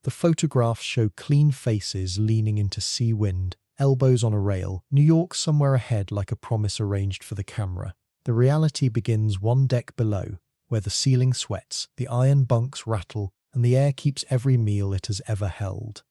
The photographs show clean faces leaning into sea wind, elbows on a rail, New York somewhere ahead like a promise arranged for the camera. The reality begins one deck below, where the ceiling sweats, the iron bunks rattle, and the air keeps every meal it has ever held.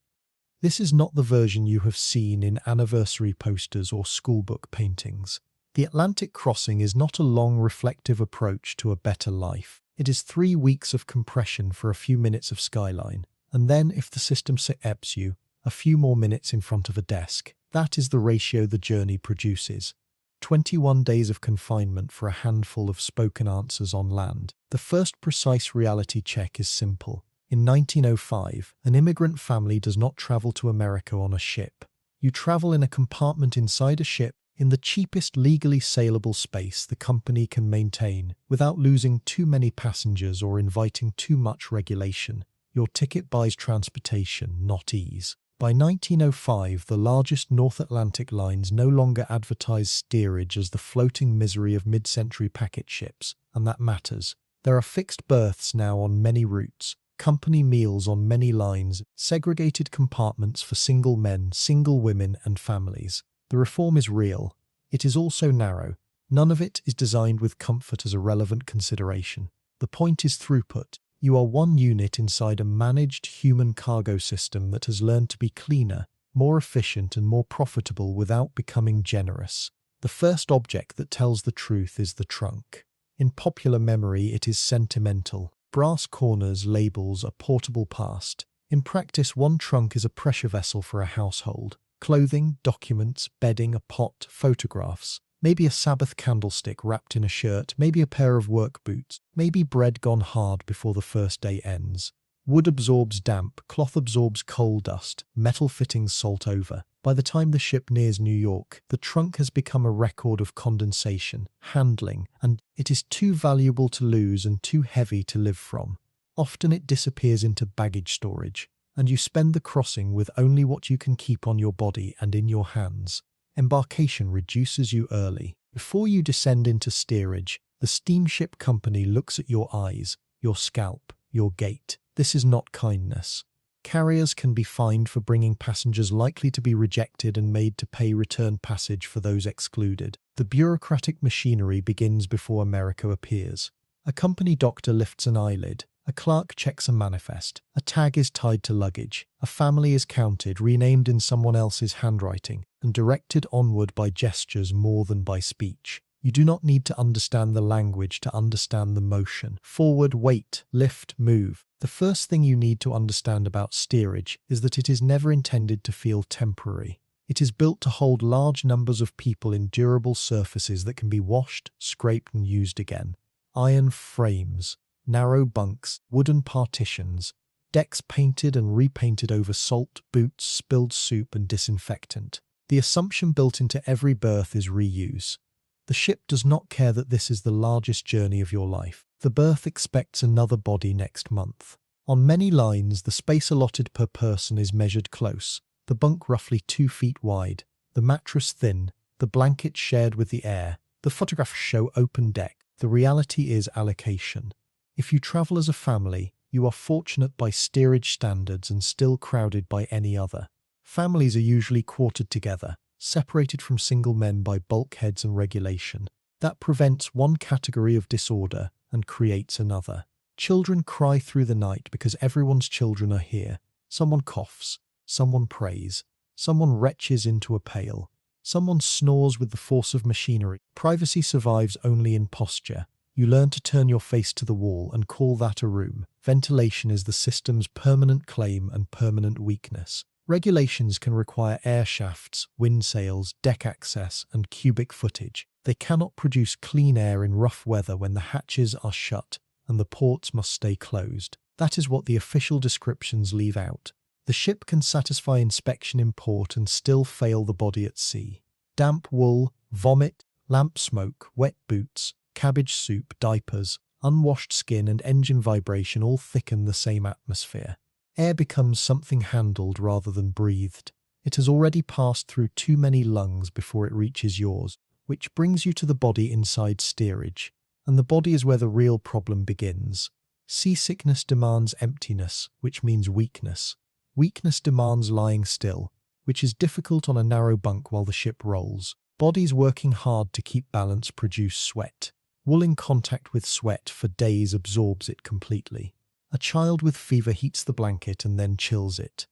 This is not the version you have seen in anniversary posters or schoolbook paintings. The Atlantic crossing is not a long, reflective approach to a better life. It is 3 weeks of compression for a few minutes of skyline, and then, if the system accepts you, a few more minutes in front of a desk. That is the ratio the journey produces. 21 days of confinement for a handful of spoken answers on land. The first precise reality check is simple. In 1905, an immigrant family does not travel to America on a ship. You travel in a compartment inside a ship, in the cheapest legally saleable space the company can maintain, without losing too many passengers or inviting too much regulation. Your ticket buys transportation, not ease. By 1905, the largest North Atlantic lines no longer advertise steerage as the floating misery of mid-century packet ships, and that matters. There are fixed berths now on many routes, company meals on many lines, segregated compartments for single men, single women, and families. The reform is real. It is also narrow. None of it is designed with comfort as a relevant consideration. The point is throughput. You are one unit inside a managed human cargo system that has learned to be cleaner, more efficient, and more profitable without becoming generous. The first object that tells the truth is the trunk. In popular memory, it is sentimental. Brass corners, labels, a portable past. In practice, one trunk is a pressure vessel for a household. Clothing, documents, bedding, a pot, photographs. Maybe a Sabbath candlestick wrapped in a shirt, maybe a pair of work boots, maybe bread gone hard before the first day ends. Wood absorbs damp, cloth absorbs coal dust, metal fittings salt over. By the time the ship nears New York, the trunk has become a record of condensation, handling, and it is too valuable to lose and too heavy to live from. Often it disappears into baggage storage, and you spend the crossing with only what you can keep on your body and in your hands. Embarkation reduces you early. Before you descend into steerage, the steamship company looks at your eyes, your scalp, your gait. This is not kindness. Carriers can be fined for bringing passengers likely to be rejected and made to pay return passage for those excluded. The bureaucratic machinery begins before America appears. A company doctor lifts an eyelid. A clerk checks a manifest. A tag is tied to luggage. A family is counted, renamed in someone else's handwriting, and directed onward by gestures more than by speech. You do not need to understand the language to understand the motion. Forward, wait, lift, move. The first thing you need to understand about steerage is that it is never intended to feel temporary. It is built to hold large numbers of people in durable surfaces that can be washed, scraped, and used again. Iron frames, narrow bunks, wooden partitions, decks painted and repainted over salt, boots, spilled soup, and disinfectant. The assumption built into every berth is reuse. The ship does not care that this is the largest journey of your life. The berth expects another body next month. On many lines, the space allotted per person is measured close, the bunk roughly 2 feet wide, the mattress thin, the blanket shared with the air. The photographs show open deck. The reality is allocation. If you travel as a family, you are fortunate by steerage standards and still crowded by any other. Families are usually quartered together, separated from single men by bulkheads and regulation. That prevents one category of disorder and creates another. Children cry through the night because everyone's children are here. Someone coughs, someone prays, someone retches into a pail, someone snores with the force of machinery. Privacy survives only in posture. You learn to turn your face to the wall and call that a room. Ventilation is the system's permanent claim and permanent weakness. Regulations can require air shafts, wind sails, deck access, and cubic footage. They cannot produce clean air in rough weather when the hatches are shut and the ports must stay closed. That is what the official descriptions leave out. The ship can satisfy inspection in port and still fail the body at sea. Damp wool, vomit, lamp smoke, wet boots, cabbage soup, diapers, unwashed skin, and engine vibration all thicken the same atmosphere. Air becomes something handled rather than breathed. It has already passed through too many lungs before it reaches yours, which brings you to the body inside steerage. And the body is where the real problem begins. Seasickness demands emptiness, which means weakness. Weakness demands lying still, which is difficult on a narrow bunk while the ship rolls. Bodies working hard to keep balance produce sweat. Wool in contact with sweat for days absorbs it completely. A child with fever heats the blanket and then chills it.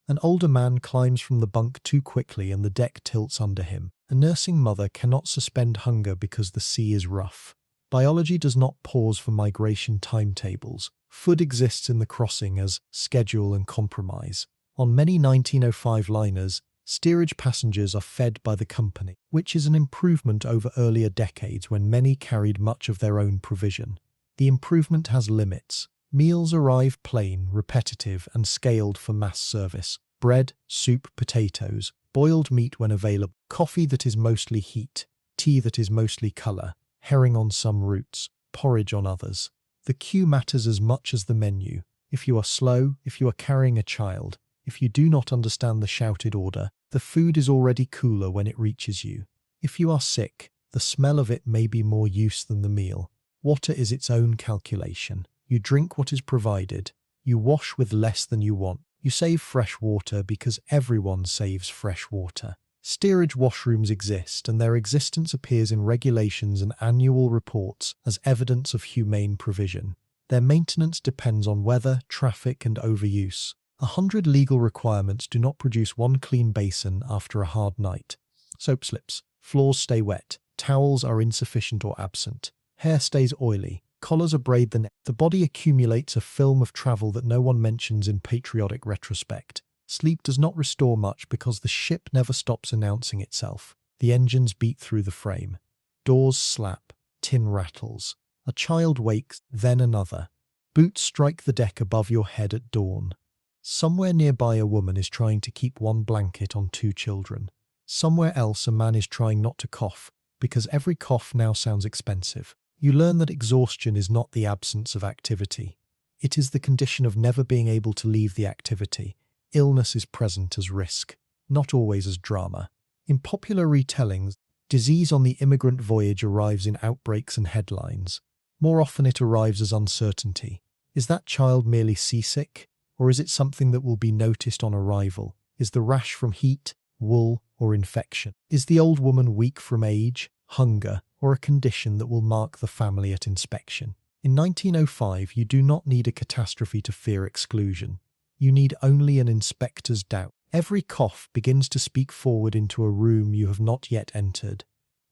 An older man climbs from the bunk too quickly and the deck tilts under him. A nursing mother cannot suspend hunger because the sea is rough. Biology does not pause for migration timetables. Food exists in the crossing as schedule and compromise. On many 1905 liners, steerage passengers are fed by the company, which is an improvement over earlier decades when many carried much of their own provision. The improvement has limits. Meals arrive plain, repetitive, and scaled for mass service. Bread, soup, potatoes, boiled meat when available, coffee that is mostly heat, tea that is mostly colour, herring on some routes, porridge on others. The queue matters as much as the menu. If you are slow, if you are carrying a child, if you do not understand the shouted order, the food is already cooler when it reaches you. If you are sick, the smell of it may be more use than the meal. Water is its own calculation. You drink what is provided. You wash with less than you want. You save fresh water because everyone saves fresh water. Steerage washrooms exist, and their existence appears in regulations and annual reports as evidence of humane provision. Their maintenance depends on weather, traffic, and overuse. 100 legal requirements do not produce one clean basin after a hard night. Soap slips. Floors stay wet. Towels are insufficient or absent. Hair stays oily. Collars abrade the neck. The body accumulates a film of travel that no one mentions in patriotic retrospect. Sleep does not restore much because the ship never stops announcing itself. The engines beat through the frame. Doors slap. Tin rattles. A child wakes, then another. Boots strike the deck above your head at dawn. Somewhere nearby a woman is trying to keep one blanket on 2 children. Somewhere else a man is trying not to cough, because every cough now sounds expensive. You learn that exhaustion is not the absence of activity. It is the condition of never being able to leave the activity. Illness is present as risk, not always as drama. In popular retellings, disease on the immigrant voyage arrives in outbreaks and headlines. More often it arrives as uncertainty. Is that child merely seasick? Or is it something that will be noticed on arrival? Is the rash from heat, wool, or infection? Is the old woman weak from age, hunger, or a condition that will mark the family at inspection? In 1905, you do not need a catastrophe to fear exclusion. You need only an inspector's doubt. Every cough begins to speak forward into a room you have not yet entered.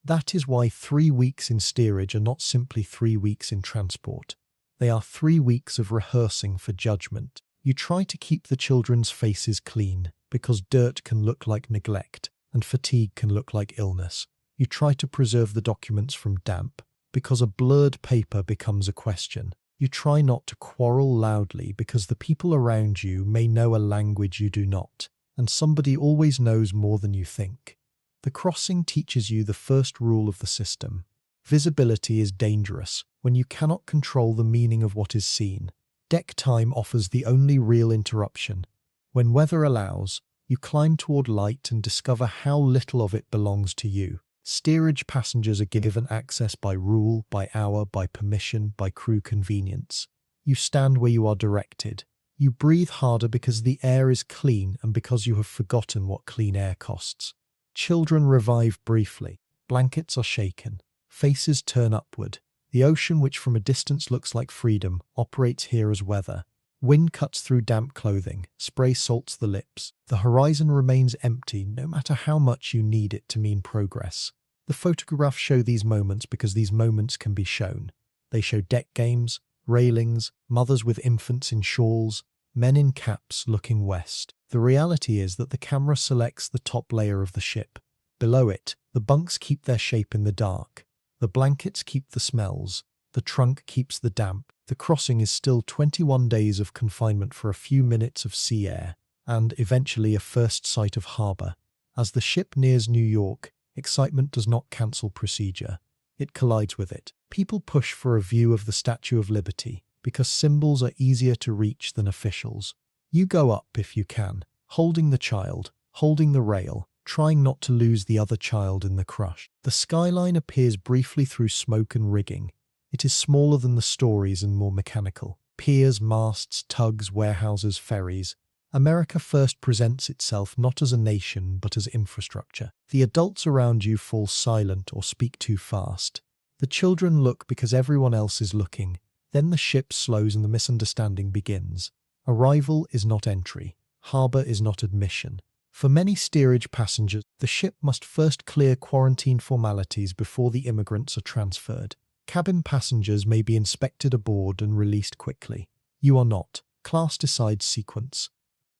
That is why 3 weeks in steerage are not simply 3 weeks in transport. They are 3 weeks of rehearsing for judgment. You try to keep the children's faces clean, because dirt can look like neglect, and fatigue can look like illness. You try to preserve the documents from damp, because a blurred paper becomes a question. You try not to quarrel loudly because the people around you may know a language you do not, and somebody always knows more than you think. The crossing teaches you the first rule of the system. Visibility is dangerous when you cannot control the meaning of what is seen. Deck time offers the only real interruption. When weather allows, you climb toward light and discover how little of it belongs to you. Steerage passengers are given access by rule, by hour, by permission, by crew convenience. You stand where you are directed. You breathe harder because the air is clean and because you have forgotten what clean air costs. Children revive briefly. Blankets are shaken. Faces turn upward. The ocean, which from a distance looks like freedom, operates here as weather. Wind cuts through damp clothing. Spray salts the lips. The horizon remains empty no matter how much you need it to mean progress. The photographs show these moments because these moments can be shown. They show deck games, railings, mothers with infants in shawls, men in caps looking west. The reality is that the camera selects the top layer of the ship. Below it, the bunks keep their shape in the dark. The blankets keep the smells. The trunk keeps the damp. The crossing is still 21 days of confinement for a few minutes of sea air, and eventually a first sight of harbour. As the ship nears New York, excitement does not cancel procedure. It collides with it. People push for a view of the Statue of Liberty, because symbols are easier to reach than officials. You go up if you can, holding the child, holding the rail, trying not to lose the other child in the crush. The skyline appears briefly through smoke and rigging. It is smaller than the stories and more mechanical. Piers, masts, tugs, warehouses, ferries. America first presents itself not as a nation but as infrastructure. The adults around you fall silent or speak too fast. The children look because everyone else is looking. Then the ship slows and the misunderstanding begins. Arrival is not entry. Harbour is not admission. For many steerage passengers, the ship must first clear quarantine formalities before the immigrants are transferred. Cabin passengers may be inspected aboard and released quickly. You are not. Class decides sequence.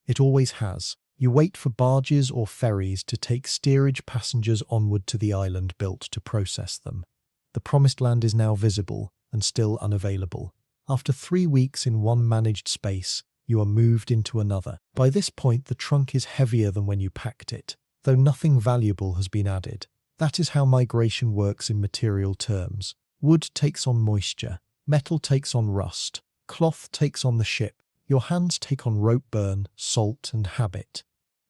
It always has. You wait for barges or ferries to take steerage passengers onward to the island built to process them. The promised land is now visible and still unavailable. After 3 weeks in one managed space, you are moved into another. By this point, the trunk is heavier than when you packed it, though nothing valuable has been added. That is how migration works in material terms. Wood takes on moisture, metal takes on rust, cloth takes on the ship, your hands take on rope burn, salt and habit.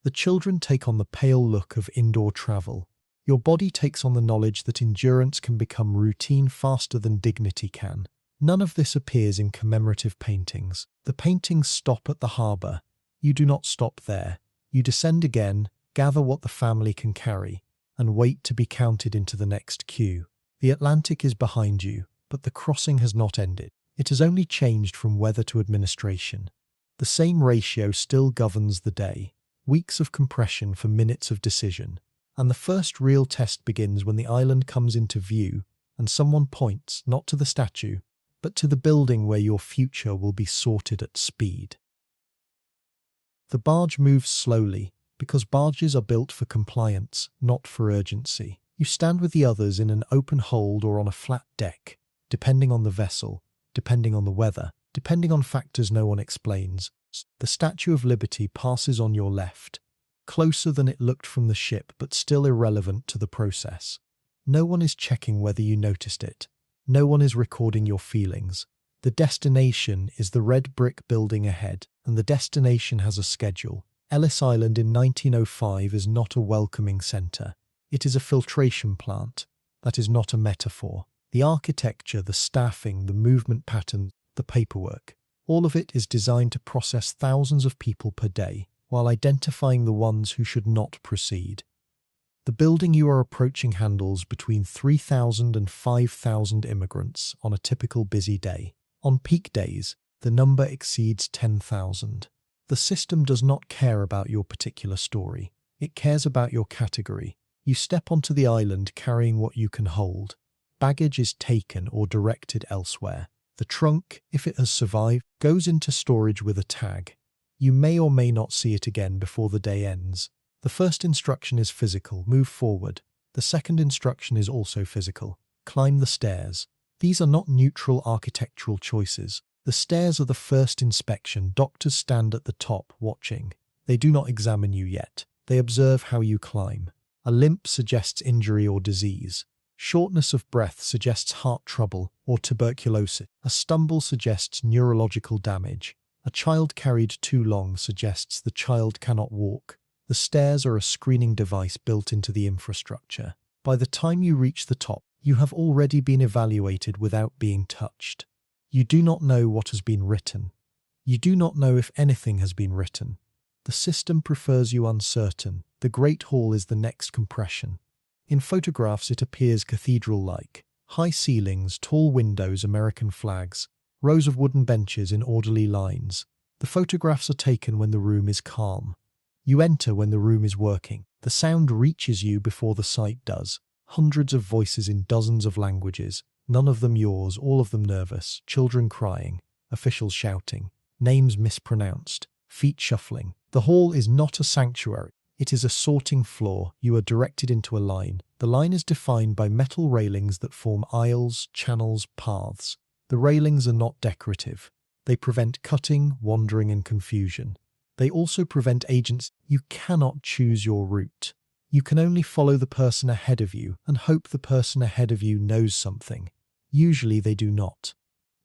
The children take on the pale look of indoor travel. Your body takes on the knowledge that endurance can become routine faster than dignity can. None of this appears in commemorative paintings. The paintings stop at the harbour. You do not stop there. You descend again, gather what the family can carry, and wait to be counted into the next queue. The Atlantic is behind you, but the crossing has not ended. It has only changed from weather to administration. The same ratio still governs the day. Weeks of compression for minutes of decision. And the first real test begins when the island comes into view and someone points not to the statue, but to the building where your future will be sorted at speed. The barge moves slowly because barges are built for compliance, not for urgency. You stand with the others in an open hold or on a flat deck, depending on the vessel, depending on the weather, depending on factors no one explains. The Statue of Liberty passes on your left, closer than it looked from the ship but still irrelevant to the process. No one is checking whether you noticed it. No one is recording your feelings. The destination is the red brick building ahead, and the destination has a schedule. Ellis Island in 1905 is not a welcoming centre. It is a filtration plant. That is not a metaphor. The architecture, the staffing, the movement patterns, the paperwork, all of it is designed to process thousands of people per day, while identifying the ones who should not proceed. The building you are approaching handles between 3,000 and 5,000 immigrants on a typical busy day. On peak days, the number exceeds 10,000. The system does not care about your particular story. It cares about your category. You step onto the island carrying what you can hold. Baggage is taken or directed elsewhere. The trunk, if it has survived, goes into storage with a tag. You may or may not see it again before the day ends. The first instruction is physical, move forward. The second instruction is also physical, climb the stairs. These are not neutral architectural choices. The stairs are the first inspection. Doctors stand at the top, watching. They do not examine you yet. They observe how you climb. A limp suggests injury or disease. Shortness of breath suggests heart trouble or tuberculosis. A stumble suggests neurological damage. A child carried too long suggests the child cannot walk. The stairs are a screening device built into the infrastructure. By the time you reach the top, you have already been evaluated without being touched. You do not know what has been written. You do not know if anything has been written. The system prefers you uncertain. The Great Hall is the next compression. In photographs it appears cathedral-like. High ceilings, tall windows, American flags, rows of wooden benches in orderly lines. The photographs are taken when the room is calm. You enter when the room is working. The sound reaches you before the sight does. Hundreds of voices in dozens of languages, none of them yours, all of them nervous, children crying, officials shouting, names mispronounced, feet shuffling. The hall is not a sanctuary. It is a sorting floor. You are directed into a line. The line is defined by metal railings that form aisles, channels, paths. The railings are not decorative. They prevent cutting, wandering, and confusion. They also prevent agents. You cannot choose your route. You can only follow the person ahead of you and hope the person ahead of you knows something. Usually they do not.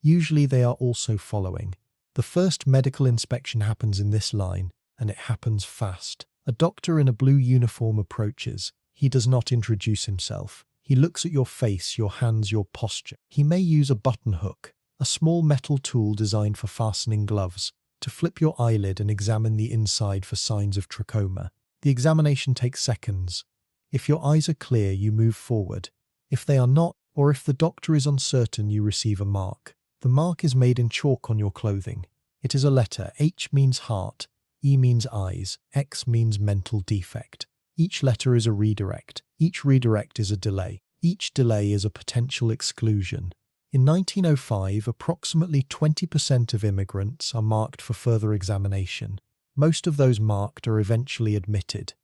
Usually they are also following. The first medical inspection happens in this line, and it happens fast. A doctor in a blue uniform approaches. He does not introduce himself. He looks at your face, your hands, your posture. He may use a buttonhook, a small metal tool designed for fastening gloves. to flip your eyelid and examine the inside for signs of trachoma. The examination takes seconds. If your eyes are clear, you move forward. If they are not, or if the doctor is uncertain, you receive a mark. The mark is made in chalk on your clothing. It is a letter. H means heart, E means eyes, X means mental defect. Each letter is a redirect. Each redirect is a delay. Each delay is a potential exclusion. In 1905, approximately 20% of immigrants are marked for further examination. Most of those marked are eventually admitted.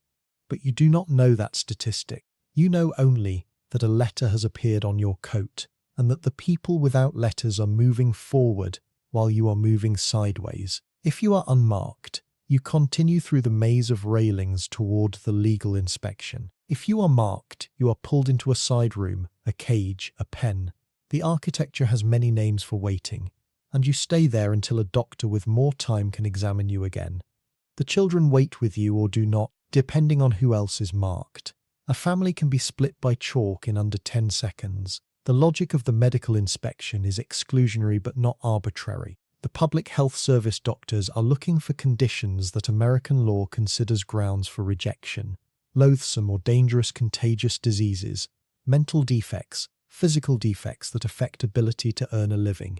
But you do not know that statistic. You know only that a letter has appeared on your coat, and that the people without letters are moving forward while you are moving sideways. If you are unmarked, you continue through the maze of railings toward the legal inspection. If you are marked, you are pulled into a side room, a cage, a pen. The architecture has many names for waiting, and you stay there until a doctor with more time can examine you again. The children wait with you or do not, depending on who else is marked. A family can be split by chalk in under 10 seconds. The logic of the medical inspection is exclusionary but not arbitrary. The Public Health Service doctors are looking for conditions that American law considers grounds for rejection: loathsome or dangerous contagious diseases, mental defects, physical defects that affect ability to earn a living.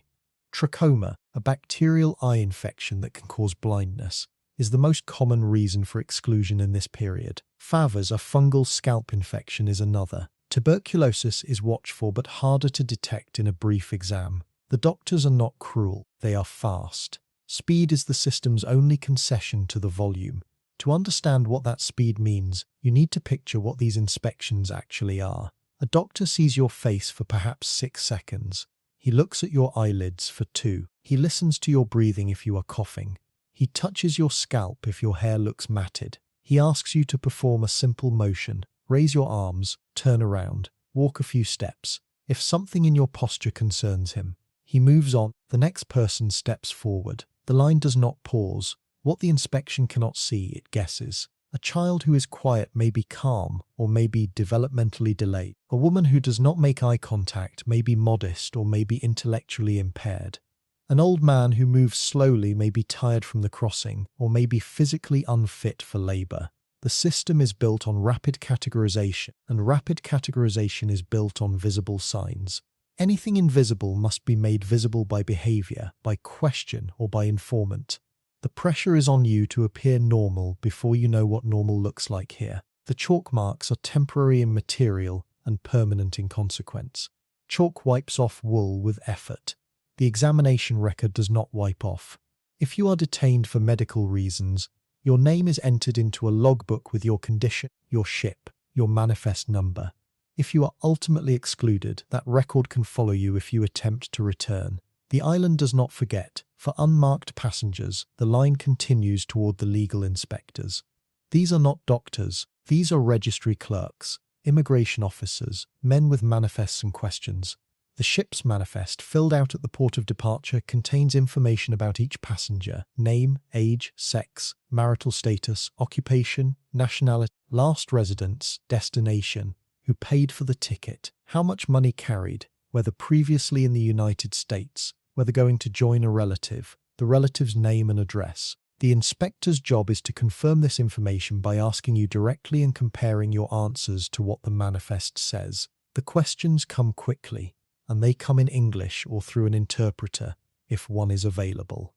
Trachoma, a bacterial eye infection that can cause blindness, is the most common reason for exclusion in this period. FAVAs, a fungal scalp infection, is another. Tuberculosis is watched for but harder to detect in a brief exam. The doctors are not cruel, they are fast. Speed is the system's only concession to the volume. To understand what that speed means, you need to picture what these inspections actually are. A doctor sees your face for perhaps 6 seconds. He looks at your eyelids for 2. He listens to your breathing if you are coughing. He touches your scalp if your hair looks matted. He asks you to perform a simple motion: raise your arms, turn around, walk a few steps. If something in your posture concerns him, he moves on. The next person steps forward. The line does not pause. What the inspection cannot see, it guesses. A child who is quiet may be calm or may be developmentally delayed. A woman who does not make eye contact may be modest or may be intellectually impaired. An old man who moves slowly may be tired from the crossing or may be physically unfit for labor. The system is built on rapid categorization, and rapid categorization is built on visible signs. Anything invisible must be made visible by behavior, by question, or by informant. The pressure is on you to appear normal before you know what normal looks like here. The chalk marks are temporary in material and permanent in consequence. Chalk wipes off wool with effort. The examination record does not wipe off. If you are detained for medical reasons, your name is entered into a logbook with your condition, your ship, your manifest number. If you are ultimately excluded, that record can follow you if you attempt to return. The island does not forget. For unmarked passengers, the line continues toward the legal inspectors. These are not doctors. These are registry clerks, immigration officers, men with manifests and questions. The ship's manifest, filled out at the port of departure, contains information about each passenger: name, age, sex, marital status, occupation, nationality, last residence, destination, who paid for the ticket, how much money carried, whether previously in the United States, whether going to join a relative, the relative's name and address. The inspector's job is to confirm this information by asking you directly and comparing your answers to what the manifest says. The questions come quickly, and they come in English or through an interpreter, if one is available.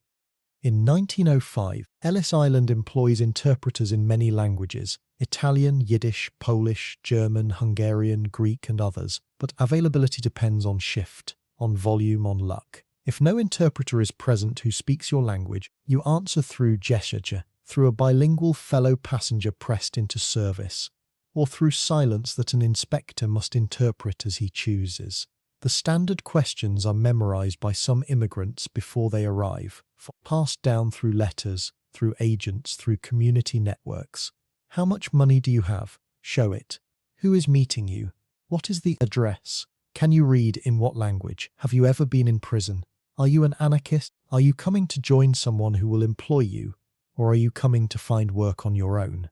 In 1905, Ellis Island employs interpreters in many languages: Italian, Yiddish, Polish, German, Hungarian, Greek, and others, but availability depends on shift, on volume, on luck. If no interpreter is present who speaks your language, you answer through gesture, through a bilingual fellow passenger pressed into service, or through silence that an inspector must interpret as he chooses. The standard questions are memorized by some immigrants before they arrive, passed down through letters, through agents, through community networks. How much money do you have? Show it. Who is meeting you? What is the address? Can you read? In what language? Have you ever been in prison? Are you an anarchist? Are you coming to join someone who will employ you? Or are you coming to find work on your own?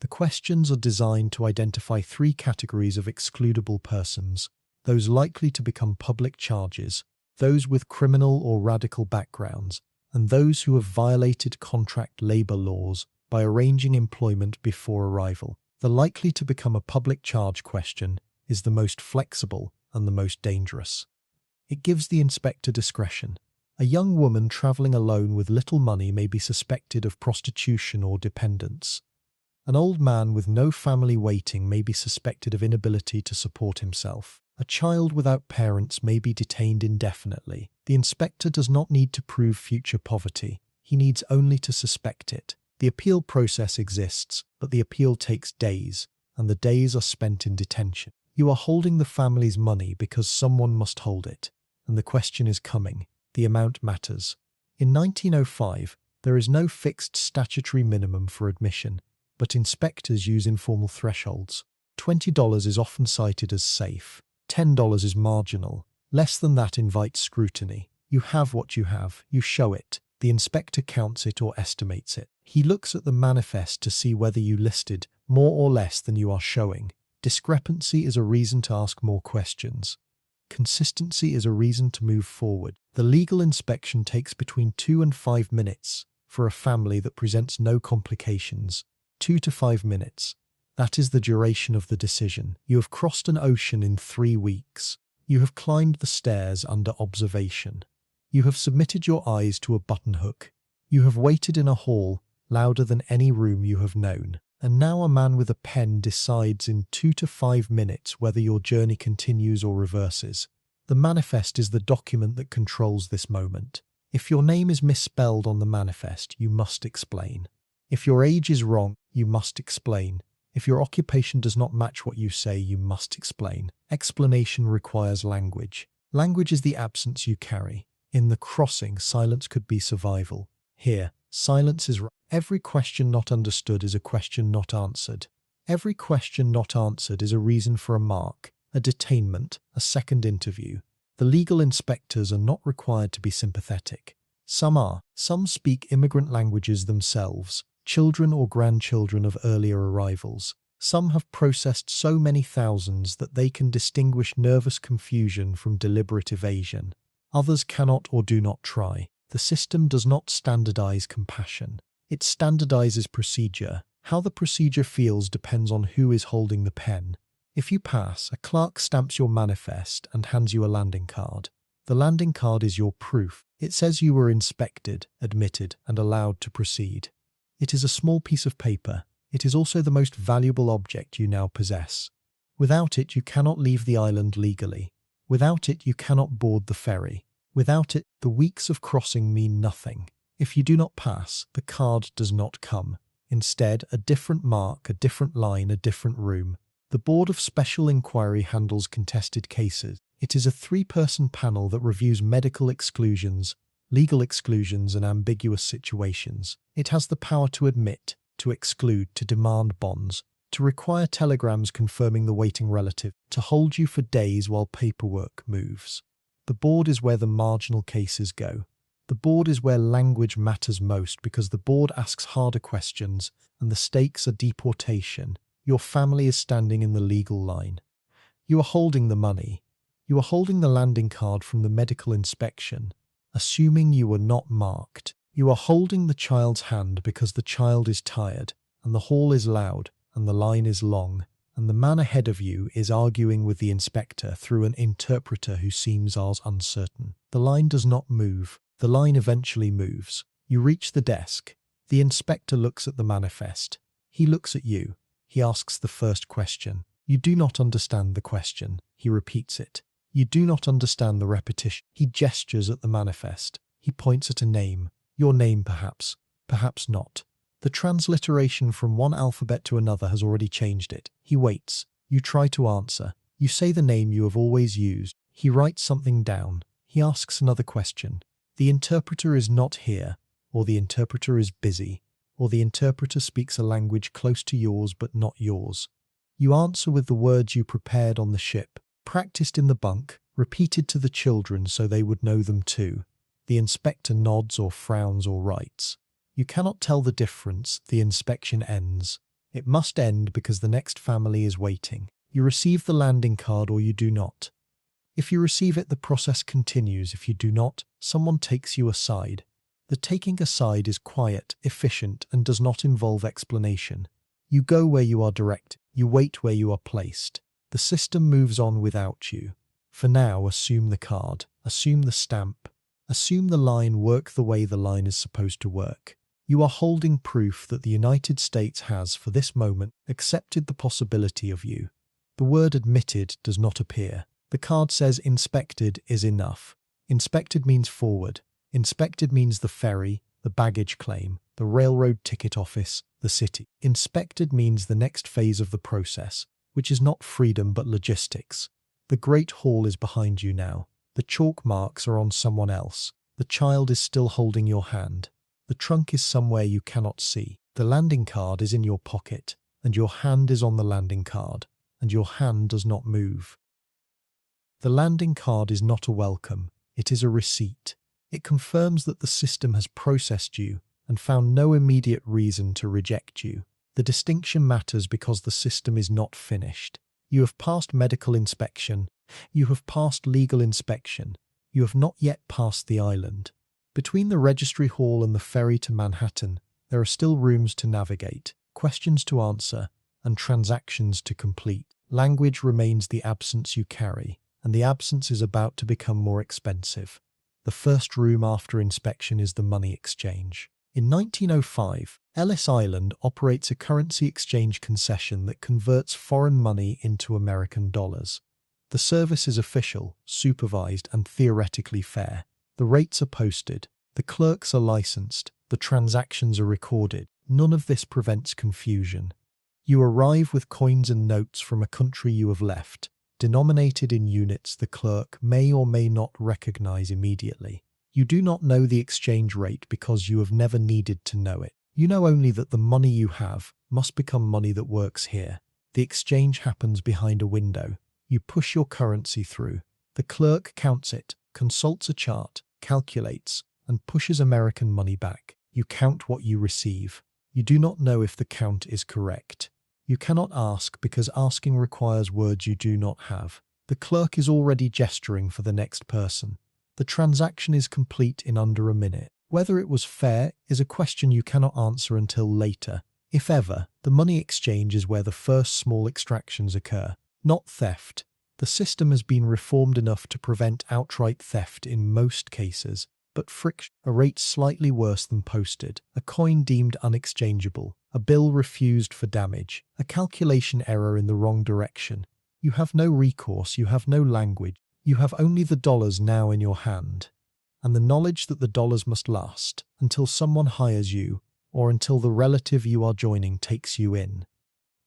The questions are designed to identify 3 categories of excludable persons: those likely to become public charges, those with criminal or radical backgrounds, and those who have violated contract labor laws by arranging employment before arrival. The likely to become a public charge question is the most flexible and the most dangerous. It gives the inspector discretion. A young woman travelling alone with little money may be suspected of prostitution or dependence. An old man with no family waiting may be suspected of inability to support himself. A child without parents may be detained indefinitely. The inspector does not need to prove future poverty. He needs only to suspect it. The appeal process exists, but the appeal takes days, and the days are spent in detention. You are holding the family's money because someone must hold it, and the question is coming. The amount matters. In 1905, there is no fixed statutory minimum for admission, but inspectors use informal thresholds. $20 is often cited as safe. $10 is marginal. Less than that invites scrutiny. You have what you have. You show it. The inspector counts it or estimates it. He looks at the manifest to see whether you listed more or less than you are showing. Discrepancy is a reason to ask more questions. Consistency is a reason to move forward. The legal inspection takes between 2 and 5 minutes for a family that presents no complications. 2 to 5 minutes. That is the duration of the decision. You have crossed an ocean in 3 weeks. You have climbed the stairs under observation. You have submitted your eyes to a buttonhook. You have waited in a hall louder than any room you have known. And now a man with a pen decides in 2 to 5 minutes whether your journey continues or reverses. The manifest is the document that controls this moment. If your name is misspelled on the manifest, you must explain. If your age is wrong, you must explain. If your occupation does not match what you say, you must explain. Explanation requires language. Language is the absence you carry. In the crossing, silence could be survival. Here, silence is right. Every question not understood is a question not answered. Every question not answered is a reason for a mark, a detainment, a second interview. The legal inspectors are not required to be sympathetic. Some are. Some speak immigrant languages themselves, children or grandchildren of earlier arrivals. Some have processed so many thousands that they can distinguish nervous confusion from deliberate evasion. Others cannot or do not try. The system does not standardize compassion. It standardizes procedure. How the procedure feels depends on who is holding the pen. If you pass, a clerk stamps your manifest and hands you a landing card. The landing card is your proof. It says you were inspected, admitted, and allowed to proceed. It is a small piece of paper. It is also the most valuable object you now possess. Without it, you cannot leave the island legally. Without it, you cannot board the ferry. Without it, the weeks of crossing mean nothing. If you do not pass, the card does not come. Instead, a different mark, a different line, a different room. The Board of Special Inquiry handles contested cases. It is a 3-person panel that reviews medical exclusions, legal exclusions, and ambiguous situations. It has the power to admit, to exclude, to demand bonds, to require telegrams confirming the waiting relative, to hold you for days while paperwork moves. The board is where the marginal cases go. The board is where language matters most because the board asks harder questions and the stakes are deportation. Your family is standing in the legal line. You are holding the money. You are holding the landing card from the medical inspection, assuming you were not marked. You are holding the child's hand because the child is tired, and the hall is loud, and the line is long, and the man ahead of you is arguing with the inspector through an interpreter who seems as uncertain. The line does not move. The line eventually moves. You reach the desk. The inspector looks at the manifest. He looks at you. He asks the first question. You do not understand the question. He repeats it. You do not understand the repetition. He gestures at the manifest. He points at a name. Your name, perhaps. Perhaps not. The transliteration from one alphabet to another has already changed it. He waits. You try to answer. You say the name you have always used. He writes something down. He asks another question. The interpreter is not here, or the interpreter is busy, or the interpreter speaks a language close to yours but not yours. You answer with the words you prepared on the ship, practiced in the bunk, repeated to the children so they would know them too. The inspector nods or frowns or writes. You cannot tell the difference. The inspection ends. It must end because the next family is waiting. You receive the landing card or you do not. If you receive it, the process continues. If you do not, someone takes you aside. The taking aside is quiet, efficient, and does not involve explanation. You go where you are directed. You wait where you are placed. The system moves on without you. For now, assume the card, assume the stamp, assume the line work the way the line is supposed to work. You are holding proof that the United States has, for this moment, accepted the possibility of you. The word admitted does not appear. The card says inspected is enough. Inspected means forward. Inspected means the ferry, the baggage claim, the railroad ticket office, the city. Inspected means the next phase of the process, which is not freedom but logistics. The Great Hall is behind you now. The chalk marks are on someone else. The child is still holding your hand. The trunk is somewhere you cannot see. The landing card is in your pocket, and your hand is on the landing card, and your hand does not move. The landing card is not a welcome, it is a receipt. It confirms that the system has processed you and found no immediate reason to reject you. The distinction matters because the system is not finished. You have passed medical inspection. You have passed legal inspection. You have not yet passed the island. Between the registry hall and the ferry to Manhattan, there are still rooms to navigate, questions to answer, and transactions to complete. Language remains the absence you carry, and the absence is about to become more expensive. The first room after inspection is the money exchange. In 1905, Ellis Island operates a currency exchange concession that converts foreign money into American dollars. The service is official, supervised, and theoretically fair. The rates are posted, the clerks are licensed, the transactions are recorded. None of this prevents confusion. You arrive with coins and notes from a country you have left, denominated in units the clerk may or may not recognize immediately. You do not know the exchange rate because you have never needed to know it. You know only that the money you have must become money that works here. The exchange happens behind a window. You push your currency through. The clerk counts it, consults a chart, calculates, and pushes American money back. You count what you receive. You do not know if the count is correct. You cannot ask because asking requires words you do not have. The clerk is already gesturing for the next person. The transaction is complete in under a minute. Whether it was fair is a question you cannot answer until later. If ever, the money exchange is where the first small extractions occur, not theft. The system has been reformed enough to prevent outright theft in most cases, but friction, a rate slightly worse than posted, a coin deemed unexchangeable, a bill refused for damage, a calculation error in the wrong direction. You have no recourse, you have no language, you have only the dollars now in your hand, and the knowledge that the dollars must last until someone hires you or until the relative you are joining takes you in.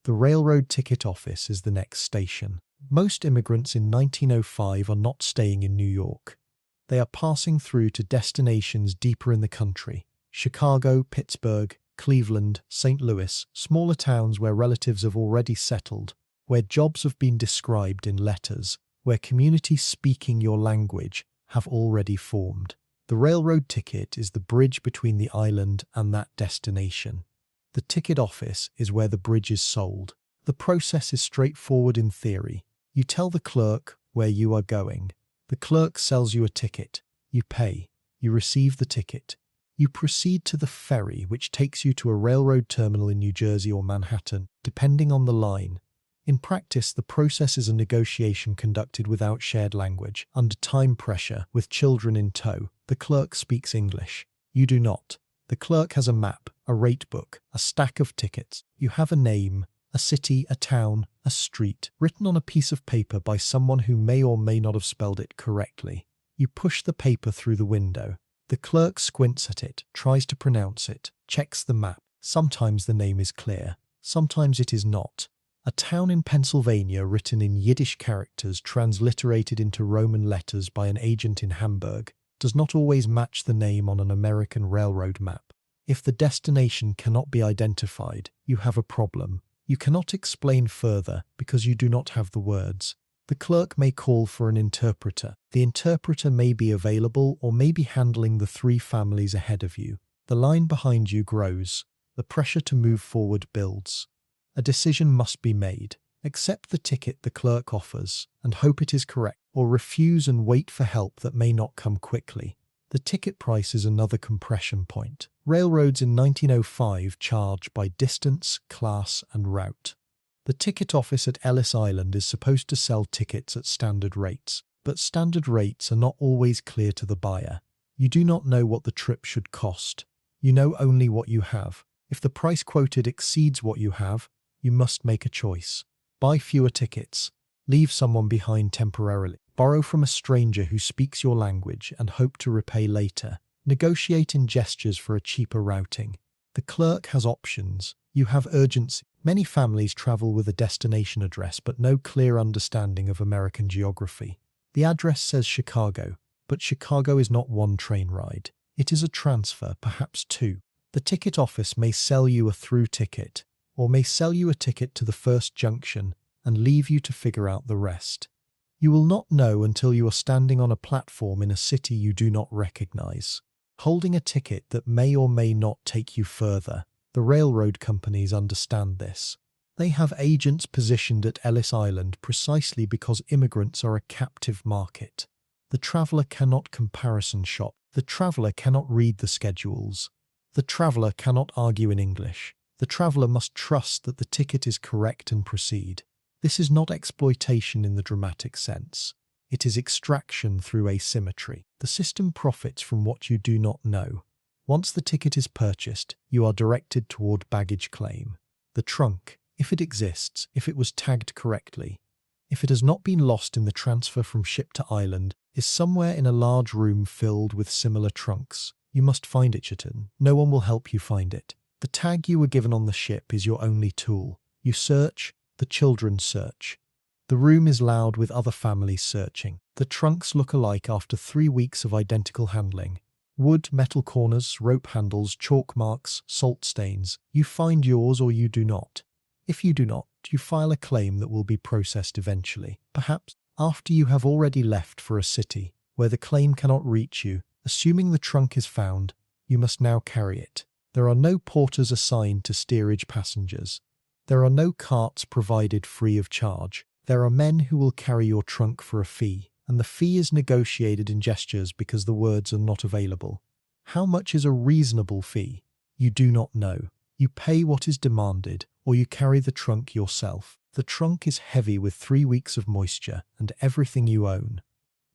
The railroad ticket office is the next station. Most immigrants in 1905 are not staying in New York. They are passing through to destinations deeper in the country: Chicago, Pittsburgh, Cleveland, St. Louis, smaller towns where relatives have already settled, where jobs have been described in letters, where communities speaking your language have already formed. The railroad ticket is the bridge between the island and that destination. The ticket office is where the bridge is sold. The process is straightforward in theory. You tell the clerk where you are going. The clerk sells you a ticket. You pay. You receive the ticket. You proceed to the ferry, which takes you to a railroad terminal in New Jersey or Manhattan, depending on the line. In practice, the process is a negotiation conducted without shared language, under time pressure, with children in tow. The clerk speaks English. You do not. The clerk has a map, a rate book, a stack of tickets. You have a name, a city, a town, a street, written on a piece of paper by someone who may or may not have spelled it correctly. You push the paper through the window. The clerk squints at it, tries to pronounce it, checks the map. Sometimes the name is clear, sometimes it is not. A town in Pennsylvania written in Yiddish characters transliterated into Roman letters by an agent in Hamburg does not always match the name on an American railroad map. If the destination cannot be identified, you have a problem. You cannot explain further because you do not have the words. The clerk may call for an interpreter. The interpreter may be available or may be handling the 3 families ahead of you. The line behind you grows. The pressure to move forward builds. A decision must be made. Accept the ticket the clerk offers and hope it is correct, or refuse and wait for help that may not come quickly. The ticket price is another compression point. Railroads in 1905 charge by distance, class, and route. The ticket office at Ellis Island is supposed to sell tickets at standard rates, but standard rates are not always clear to the buyer. You do not know what the trip should cost. You know only what you have. If the price quoted exceeds what you have, you must make a choice. Buy fewer tickets. Leave someone behind temporarily. Borrow from a stranger who speaks your language and hope to repay later. Negotiate in gestures for a cheaper routing. The clerk has options. You have urgency. Many families travel with a destination address but no clear understanding of American geography. The address says Chicago, but Chicago is not one train ride. It is a transfer, perhaps two. The ticket office may sell you a through ticket, or may sell you a ticket to the first junction and leave you to figure out the rest. You will not know until you are standing on a platform in a city you do not recognize, holding a ticket that may or may not take you further. The railroad companies understand this. They have agents positioned at Ellis Island precisely because immigrants are a captive market. The traveller cannot comparison shop. The traveller cannot read the schedules. The traveller cannot argue in English. The traveller must trust that the ticket is correct and proceed. This is not exploitation in the dramatic sense. It is extraction through asymmetry. The system profits from what you do not know. Once the ticket is purchased, you are directed toward baggage claim. The trunk, if it exists, if it was tagged correctly, if it has not been lost in the transfer from ship to island, is somewhere in a large room filled with similar trunks. You must find it, Chitin. No one will help you find it. The tag you were given on the ship is your only tool. You search. The children search. The room is loud with other families searching. The trunks look alike after 3 weeks of identical handling. Wood, metal corners, rope handles, chalk marks, salt stains. You find yours or you do not. If you do not, you file a claim that will be processed eventually. Perhaps after you have already left for a city where the claim cannot reach you. Assuming the trunk is found, you must now carry it. There are no porters assigned to steerage passengers. There are no carts provided free of charge. There are men who will carry your trunk for a fee, and the fee is negotiated in gestures because the words are not available. How much is a reasonable fee? You do not know. You pay what is demanded, or you carry the trunk yourself. The trunk is heavy with 3 weeks of moisture and everything you own.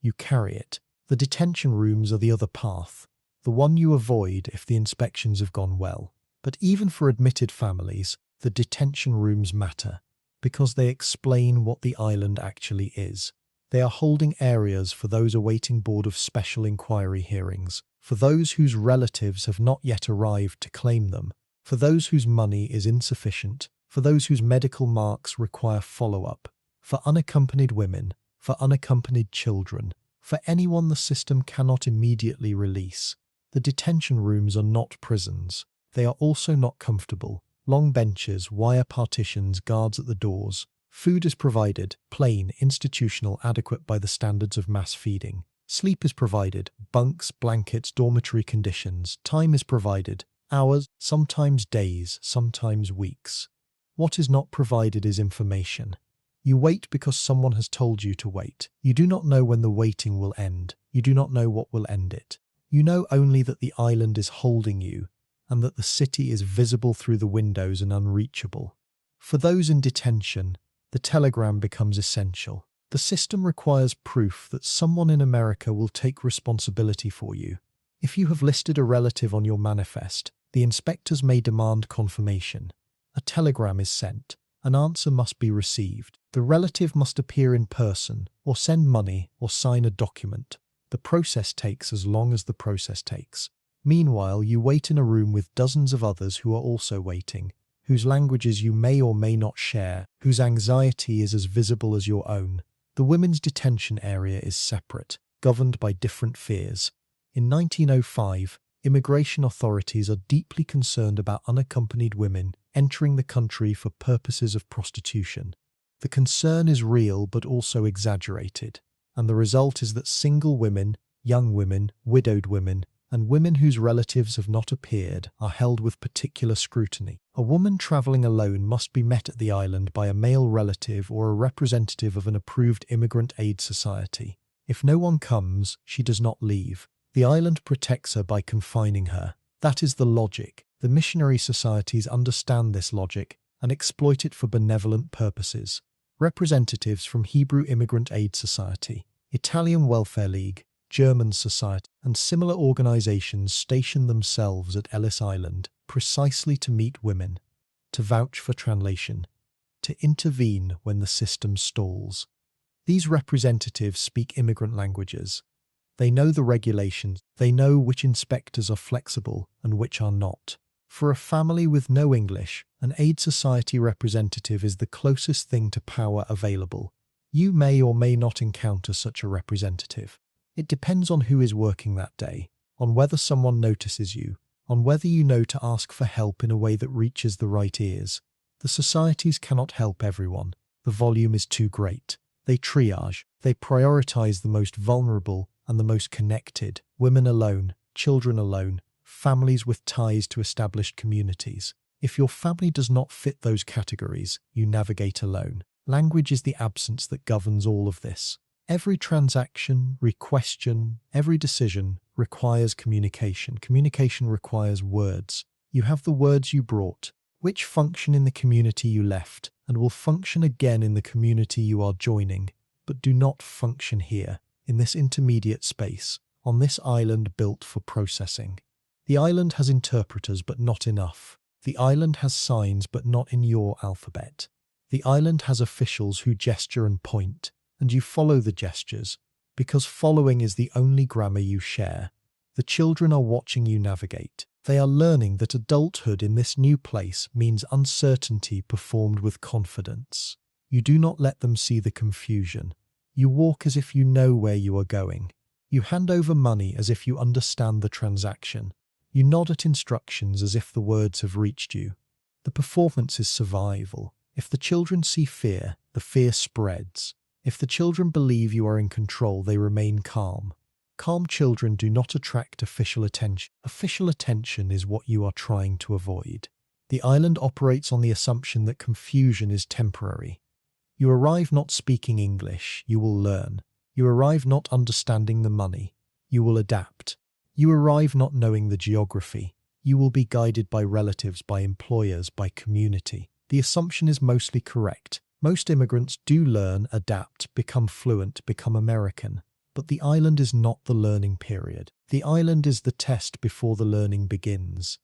You carry it. The detention rooms are the other path, the one you avoid if the inspections have gone well. But even for admitted families, the detention rooms matter, because they explain what the island actually is. They are holding areas for those awaiting Board of Special Inquiry hearings, for those whose relatives have not yet arrived to claim them, for those whose money is insufficient, for those whose medical marks require follow-up, for unaccompanied women, for unaccompanied children, for anyone the system cannot immediately release. The detention rooms are not prisons. They are also not comfortable. Long benches, wire partitions, guards at the doors. Food is provided, plain, institutional, adequate by the standards of mass feeding. Sleep is provided, bunks, blankets, dormitory conditions. Time is provided, hours, sometimes days, sometimes weeks. What is not provided is information. You wait because someone has told you to wait. You do not know when the waiting will end. You do not know what will end it. You know only that the island is holding you, and that the city is visible through the windows and unreachable. For those in detention, the telegram becomes essential. The system requires proof that someone in America will take responsibility for you. If you have listed a relative on your manifest, the inspectors may demand confirmation. A telegram is sent. An answer must be received. The relative must appear in person, or send money, or sign a document. The process takes as long as the process takes. Meanwhile, you wait in a room with dozens of others who are also waiting, whose languages you may or may not share, whose anxiety is as visible as your own. The women's detention area is separate, governed by different fears. In 1905, immigration authorities are deeply concerned about unaccompanied women entering the country for purposes of prostitution. The concern is real but also exaggerated, and the result is that single women, young women, widowed women, and women whose relatives have not appeared are held with particular scrutiny. A woman travelling alone must be met at the island by a male relative or a representative of an approved immigrant aid society. If no one comes, she does not leave. The island protects her by confining her. That is the logic. The missionary societies understand this logic and exploit it for benevolent purposes. Representatives from Hebrew Immigrant Aid Society, Italian Welfare League, German Society, and similar organizations station themselves at Ellis Island precisely to meet women, to vouch for translation, to intervene when the system stalls. These representatives speak immigrant languages. They know the regulations. They know which inspectors are flexible and which are not. For a family with no English, an aid society representative is the closest thing to power available. You may or may not encounter such a representative. It depends on who is working that day, on whether someone notices you, on whether you know to ask for help in a way that reaches the right ears. The societies cannot help everyone. The volume is too great. They triage. They prioritize the most vulnerable and the most connected. Women alone, children alone, families with ties to established communities. If your family does not fit those categories, you navigate alone. Language is the absence that governs all of this. Every transaction, question, every decision requires communication. Communication requires words. You have the words you brought, which function in the community you left, and will function again in the community you are joining, but do not function here, in this intermediate space, on this island built for processing. The island has interpreters, but not enough. The island has signs, but not in your alphabet. The island has officials who gesture and point, and you follow the gestures, because following is the only grammar you share. The children are watching you navigate. They are learning that adulthood in this new place means uncertainty performed with confidence. You do not let them see the confusion. You walk as if you know where you are going. You hand over money as if you understand the transaction. You nod at instructions as if the words have reached you. The performance is survival. If the children see fear, the fear spreads. If the children believe you are in control, they remain calm. Calm children do not attract official attention. Official attention is what you are trying to avoid. The island operates on the assumption that confusion is temporary. You arrive not speaking English, you will learn. You arrive not understanding the money, you will adapt. You arrive not knowing the geography, you will be guided by relatives, by employers, by community. The assumption is mostly correct. Most immigrants do learn, adapt, become fluent, become American. But the island is not the learning period. The island is the test before the learning begins.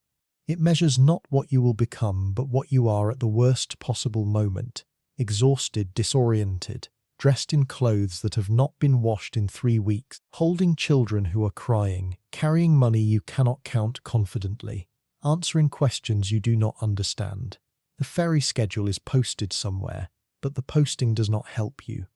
It measures not what you will become, but what you are at the worst possible moment. Exhausted, disoriented, dressed in clothes that have not been washed in 3 weeks, holding children who are crying, carrying money you cannot count confidently, answering questions you do not understand. The ferry schedule is posted somewhere, but the posting does not help you.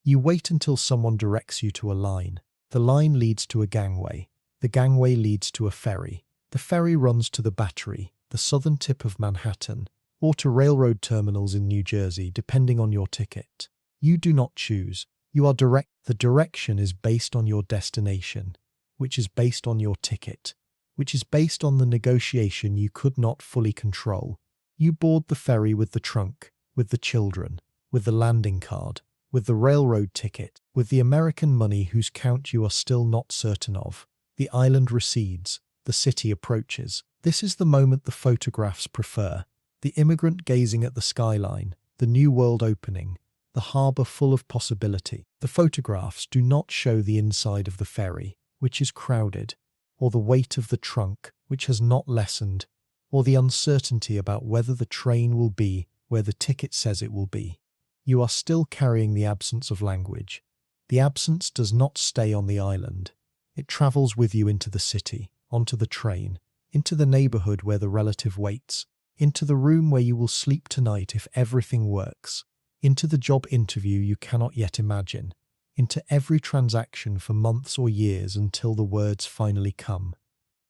You wait until someone directs you to a line. The line leads to a gangway. The gangway leads to a ferry. The ferry runs to the Battery, the southern tip of Manhattan, or to railroad terminals in New Jersey, depending on your ticket. You do not choose. You are direct. The direction is based on your destination, which is based on your ticket, which is based on the negotiation you could not fully control. You board the ferry with the trunk, with the children, with the landing card, with the railroad ticket, with the American money whose count you are still not certain of. The island recedes. The city approaches. This is the moment the photographs prefer. The immigrant gazing at the skyline, the new world opening, the harbour full of possibility. The photographs do not show the inside of the ferry, which is crowded, or the weight of the trunk, which has not lessened, or the uncertainty about whether the train will be where the ticket says it will be. You are still carrying the absence of language. The absence does not stay on the island. It travels with you into the city, onto the train, into the neighbourhood where the relative waits, into the room where you will sleep tonight if everything works, into the job interview you cannot yet imagine, into every transaction for months or years until the words finally come.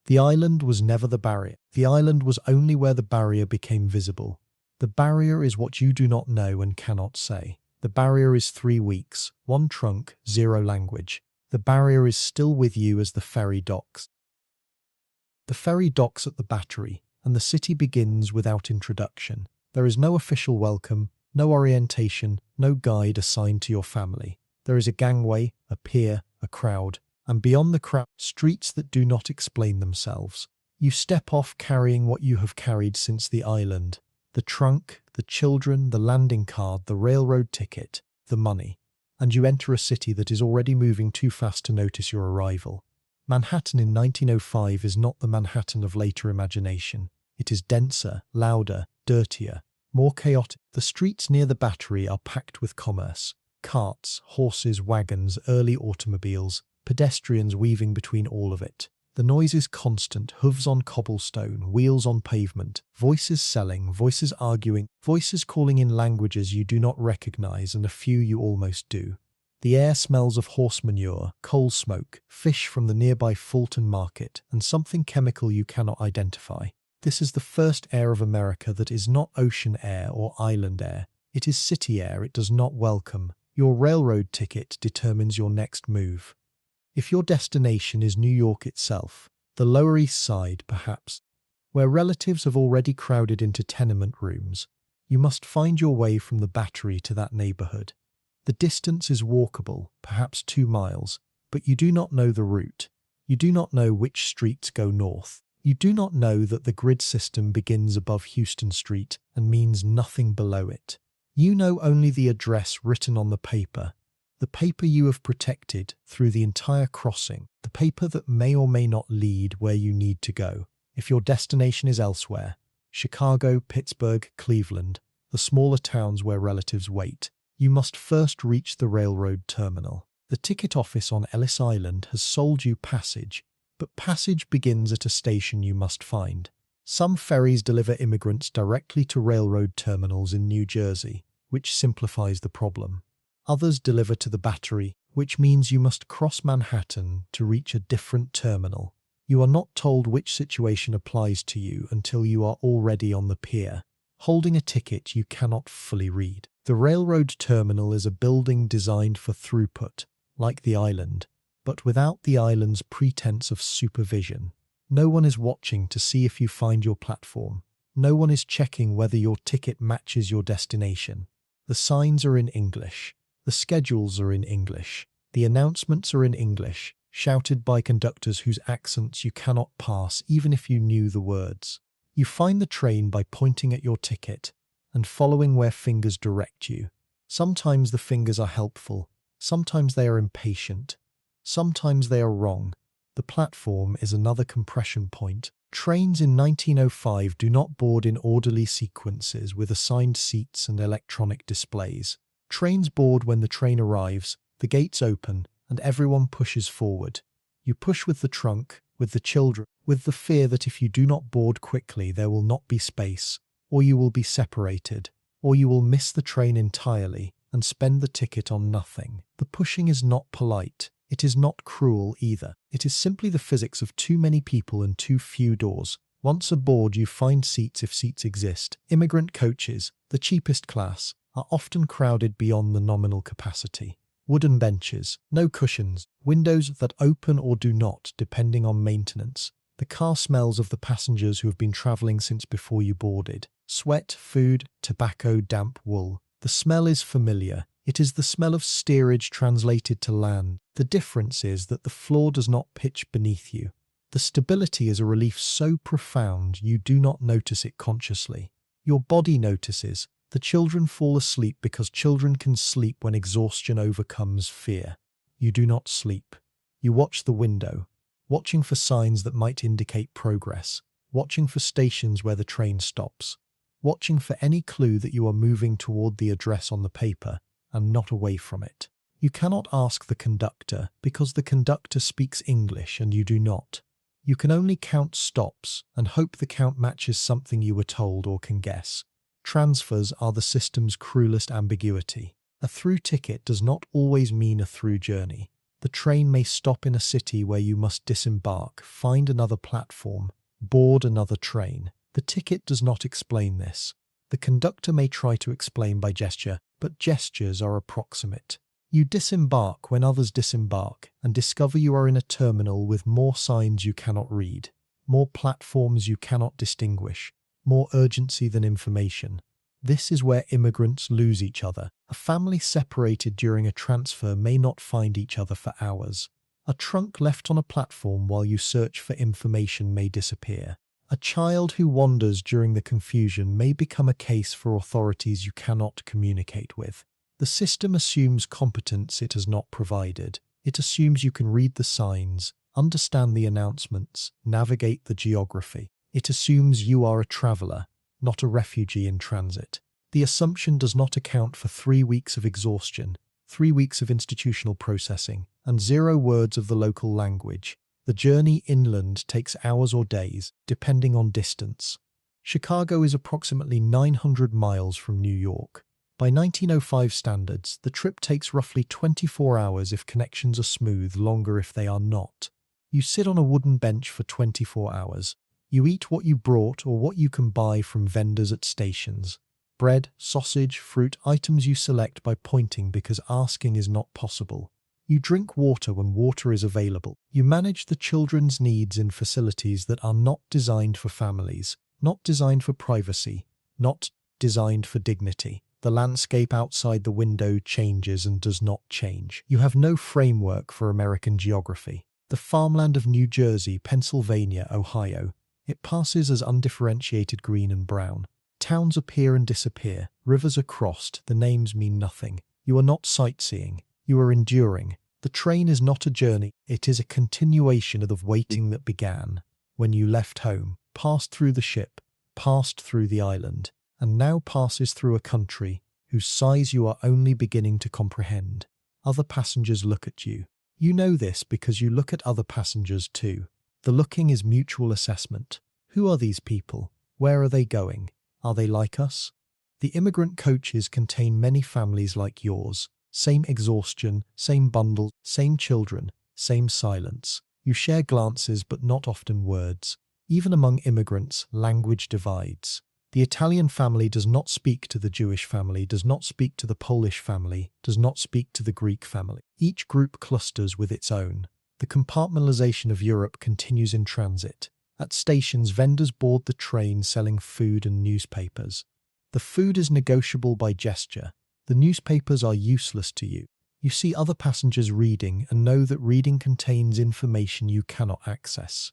The island was never the barrier. The island was only where the barrier became visible. The barrier is what you do not know and cannot say. The barrier is 3 weeks, 1 trunk, 0 language. The barrier is still with you as the ferry docks. The ferry docks at the Battery, and the city begins without introduction. There is no official welcome, no orientation, no guide assigned to your family. There is a gangway, a pier, a crowd, and beyond the crowd, streets that do not explain themselves. You step off carrying what you have carried since the island: the trunk, the children, the landing card, the railroad ticket, the money. And you enter a city that is already moving too fast to notice your arrival. Manhattan in 1905 is not the Manhattan of later imagination. It is denser, louder, dirtier, more chaotic. The streets near the Battery are packed with commerce: carts, horses, wagons, early automobiles, pedestrians weaving between all of it. The noise is constant: hooves on cobblestone, wheels on pavement, voices selling, voices arguing, voices calling in languages you do not recognize and a few you almost do. The air smells of horse manure, coal smoke, fish from the nearby Fulton Market, and something chemical you cannot identify. This is the first air of America that is not ocean air or island air. It is city air it does not welcome. Your railroad ticket determines your next move. If your destination is New York itself, the Lower East Side perhaps, where relatives have already crowded into tenement rooms, you must find your way from the Battery to that neighborhood. The distance is walkable, perhaps 2 miles, but you do not know the route. You do not know which streets go north. You do not know that the grid system begins above Houston Street and means nothing below it. You know only the address written on the paper you have protected through the entire crossing, the paper that may or may not lead where you need to go. If your destination is elsewhere, Chicago, Pittsburgh, Cleveland, the smaller towns where relatives wait, you must first reach the railroad terminal. The ticket office on Ellis Island has sold you passage, but passage begins at a station you must find. Some ferries deliver immigrants directly to railroad terminals in New Jersey, which simplifies the problem. Others deliver to the Battery, which means you must cross Manhattan to reach a different terminal. You are not told which situation applies to you until you are already on the pier, holding a ticket you cannot fully read. The railroad terminal is a building designed for throughput, like the island, but without the island's pretense of supervision. No one is watching to see if you find your platform. No one is checking whether your ticket matches your destination. The signs are in English. The schedules are in English. The announcements are in English, shouted by conductors whose accents you cannot pass even if you knew the words. You find the train by pointing at your ticket and following where fingers direct you. Sometimes the fingers are helpful, sometimes they are impatient, sometimes they are wrong. The platform is another compression point. Trains in 1905 do not board in orderly sequences with assigned seats and electronic displays. Trains board when the train arrives, the gates open, and everyone pushes forward. You push with the trunk, with the children, with the fear that if you do not board quickly there will not be space, or you will be separated, or you will miss the train entirely and spend the ticket on nothing. The pushing is not polite. It is not cruel either. It is simply the physics of too many people and too few doors. Once aboard you find seats if seats exist. Immigrant coaches, the cheapest class, are often crowded beyond the nominal capacity. Wooden benches, no cushions, windows that open or do not depending on maintenance. The car smells of the passengers who have been travelling since before you boarded. Sweat, food, tobacco, damp wool. The smell is familiar. It is the smell of steerage translated to land. The difference is that the floor does not pitch beneath you. The stability is a relief so profound you do not notice it consciously. Your body notices. The children fall asleep because children can sleep when exhaustion overcomes fear. You do not sleep. You watch the window, watching for signs that might indicate progress, watching for stations where the train stops, watching for any clue that you are moving toward the address on the paper and not away from it. You cannot ask the conductor because the conductor speaks English and you do not. You can only count stops and hope the count matches something you were told or can guess. Transfers are the system's cruelest ambiguity. A through ticket does not always mean a through journey. The train may stop in a city where you must disembark, find another platform, board another train. The ticket does not explain this. The conductor may try to explain by gesture, but gestures are approximate. You disembark when others disembark and discover you are in a terminal with more signs you cannot read, more platforms you cannot distinguish, more urgency than information. This is where immigrants lose each other. A family separated during a transfer may not find each other for hours. A trunk left on a platform while you search for information may disappear. A child who wanders during the confusion may become a case for authorities you cannot communicate with. The system assumes competence it has not provided. It assumes you can read the signs, understand the announcements, navigate the geography. It assumes you are a traveller, not a refugee in transit. The assumption does not account for 3 weeks of exhaustion, 3 weeks of institutional processing, and 0 words of the local language. The journey inland takes hours or days, depending on distance. Chicago is approximately 900 miles from New York. By 1905 standards, the trip takes roughly 24 hours if connections are smooth, longer if they are not. You sit on a wooden bench for 24 hours. You eat what you brought or what you can buy from vendors at stations. Bread, sausage, fruit, items you select by pointing because asking is not possible. You drink water when water is available. You manage the children's needs in facilities that are not designed for families, not designed for privacy, not designed for dignity. The landscape outside the window changes and does not change. You have no framework for American geography. The farmland of New Jersey, Pennsylvania, Ohio, it passes as undifferentiated green and brown. Towns appear and disappear. Rivers are crossed. The names mean nothing. You are not sightseeing. You are enduring. The train is not a journey. It is a continuation of the waiting that began when you left home, passed through the ship, passed through the island, and now passes through a country whose size you are only beginning to comprehend. Other passengers look at you. You know this because you look at other passengers too. The looking is mutual assessment. Who are these people? Where are they going? Are they like us? The immigrant coaches contain many families like yours. Same exhaustion, same bundles, same children, same silence. You share glances but not often words. Even among immigrants, language divides. The Italian family does not speak to the Jewish family, does not speak to the Polish family, does not speak to the Greek family. Each group clusters with its own. The compartmentalization of Europe continues in transit. At stations, vendors board the train selling food and newspapers. The food is negotiable by gesture. The newspapers are useless to you. You see other passengers reading and know that reading contains information you cannot access.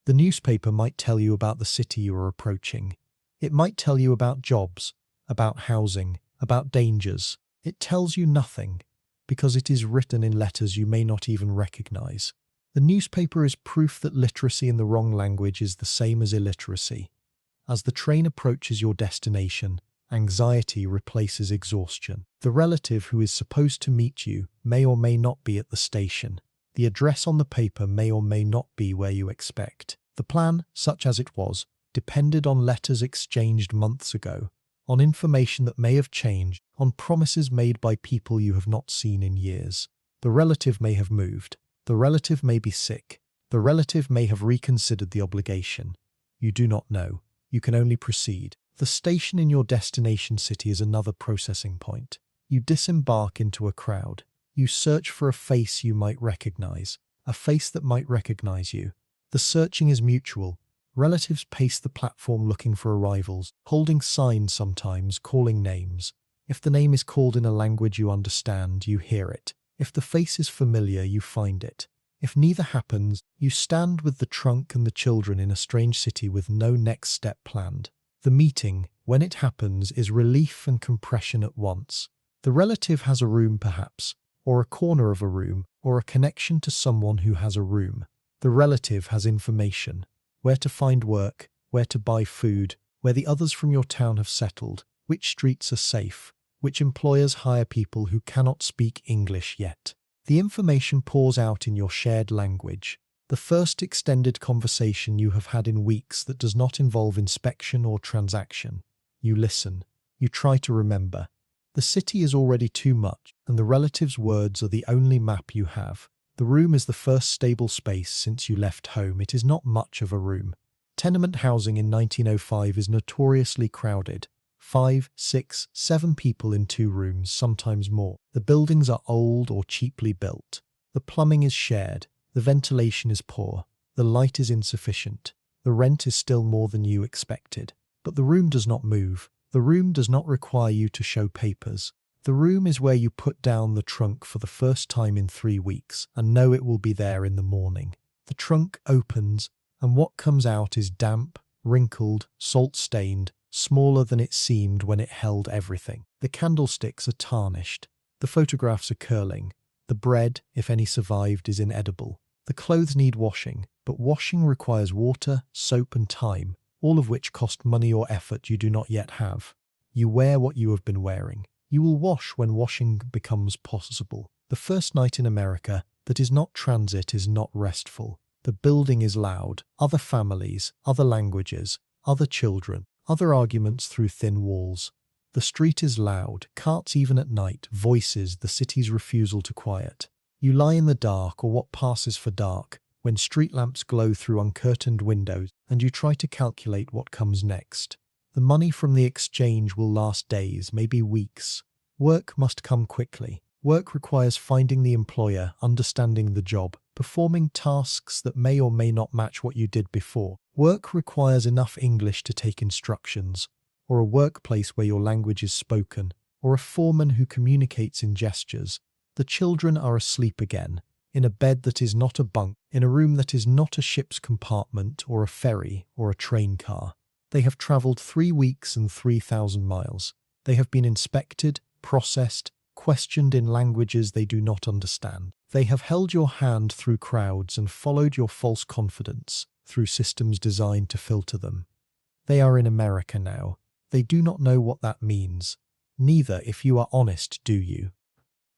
The newspaper might tell you about the city you are approaching. It might tell you about jobs, about housing, about dangers. It tells you nothing because it is written in letters you may not even recognize. The newspaper is proof that literacy in the wrong language is the same as illiteracy. As the train approaches your destination, anxiety replaces exhaustion. The relative who is supposed to meet you may or may not be at the station. The address on the paper may or may not be where you expect. The plan, such as it was, depended on letters exchanged months ago, on information that may have changed, on promises made by people you have not seen in years. The relative may have moved. The relative may be sick. The relative may have reconsidered the obligation. You do not know. You can only proceed. The station in your destination city is another processing point. You disembark into a crowd. You search for a face you might recognize, a face that might recognize you. The searching is mutual. Relatives pace the platform looking for arrivals, holding signs sometimes, calling names. If the name is called in a language you understand, you hear it. If the face is familiar, you find it. If neither happens, you stand with the trunk and the children in a strange city with no next step planned. The meeting, when it happens, is relief and compression at once. The relative has a room perhaps, or a corner of a room, or a connection to someone who has a room. The relative has information. Where to find work, where to buy food, where the others from your town have settled, which streets are safe, which employers hire people who cannot speak English yet. The information pours out in your shared language. The first extended conversation you have had in weeks that does not involve inspection or transaction. You listen. You try to remember. The city is already too much, and the relative's words are the only map you have. The room is the first stable space since you left home. It is not much of a room. Tenement housing in 1905 is notoriously crowded. 5, 6, 7 people in 2 rooms, sometimes more. The buildings are old or cheaply built. The plumbing is shared. The ventilation is poor. The light is insufficient. The rent is still more than you expected. But the room does not move. The room does not require you to show papers. The room is where you put down the trunk for the first time in 3 weeks and know it will be there in the morning. The trunk opens, and what comes out is damp, wrinkled, salt-stained, smaller than it seemed when it held everything. The candlesticks are tarnished. The photographs are curling. The bread, if any survived, is inedible. The clothes need washing, but washing requires water, soap and time, all of which cost money or effort you do not yet have. You wear what you have been wearing. You will wash when washing becomes possible. The first night in America that is not transit is not restful. The building is loud. Other families, other languages, other children, other arguments through thin walls. The street is loud, carts even at night, voices, the city's refusal to quiet. You lie in the dark, or what passes for dark, when street lamps glow through uncurtained windows, and you try to calculate what comes next. The money from the exchange will last days, maybe weeks. Work must come quickly. Work requires finding the employer, understanding the job, performing tasks that may or may not match what you did before. Work requires enough English to take instructions, or a workplace where your language is spoken, or a foreman who communicates in gestures. The children are asleep again, in a bed that is not a bunk, in a room that is not a ship's compartment or a ferry or a train car. They have travelled 3 weeks and 3,000 miles. They have been inspected, processed, questioned in languages they do not understand. They have held your hand through crowds and followed your false confidence through systems designed to filter them. They are in America now. They do not know what that means. Neither, if you are honest, do you.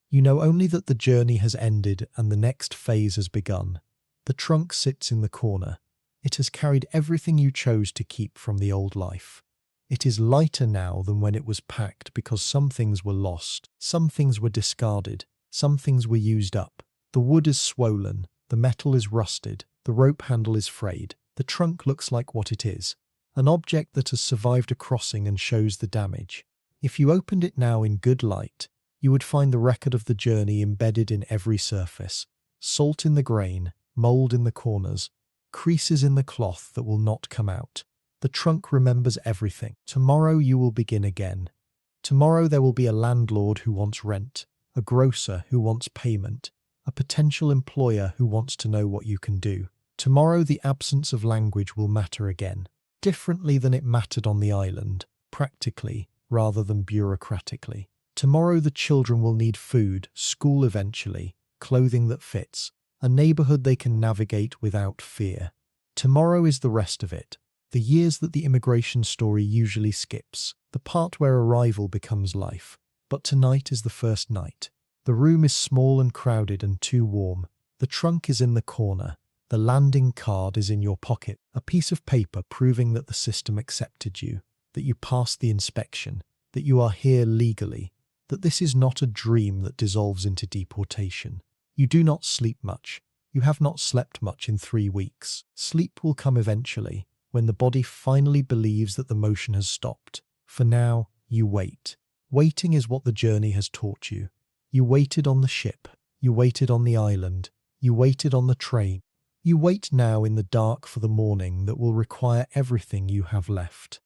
You know only that the journey has ended and the next phase has begun. The trunk sits in the corner. It has carried everything you chose to keep from the old life. It is lighter now than when it was packed because some things were lost, some things were discarded, some things were used up. The wood is swollen, the metal is rusted, the rope handle is frayed. The trunk looks like what it is, an object that has survived a crossing and shows the damage. If you opened it now in good light, you would find the record of the journey embedded in every surface, salt in the grain, mould in the corners, creases in the cloth that will not come out. The trunk remembers everything. Tomorrow you will begin again. Tomorrow there will be a landlord who wants rent, a grocer who wants payment, a potential employer who wants to know what you can do. Tomorrow the absence of language will matter again, differently than it mattered on the island, practically rather than bureaucratically. Tomorrow the children will need food, school eventually, clothing that fits, a neighborhood they can navigate without fear. Tomorrow is the rest of it, the years that the immigration story usually skips, the part where arrival becomes life. But tonight is the first night. The room is small and crowded and too warm. The trunk is in the corner. The landing card is in your pocket, a piece of paper proving that the system accepted you, that you passed the inspection, that you are here legally, that this is not a dream that dissolves into deportation. You do not sleep much. You have not slept much in 3 weeks. Sleep will come eventually, when the body finally believes that the motion has stopped. For now, you wait. Waiting is what the journey has taught you. You waited on the ship. You waited on the island. You waited on the train. You wait now in the dark for the morning that will require everything you have left.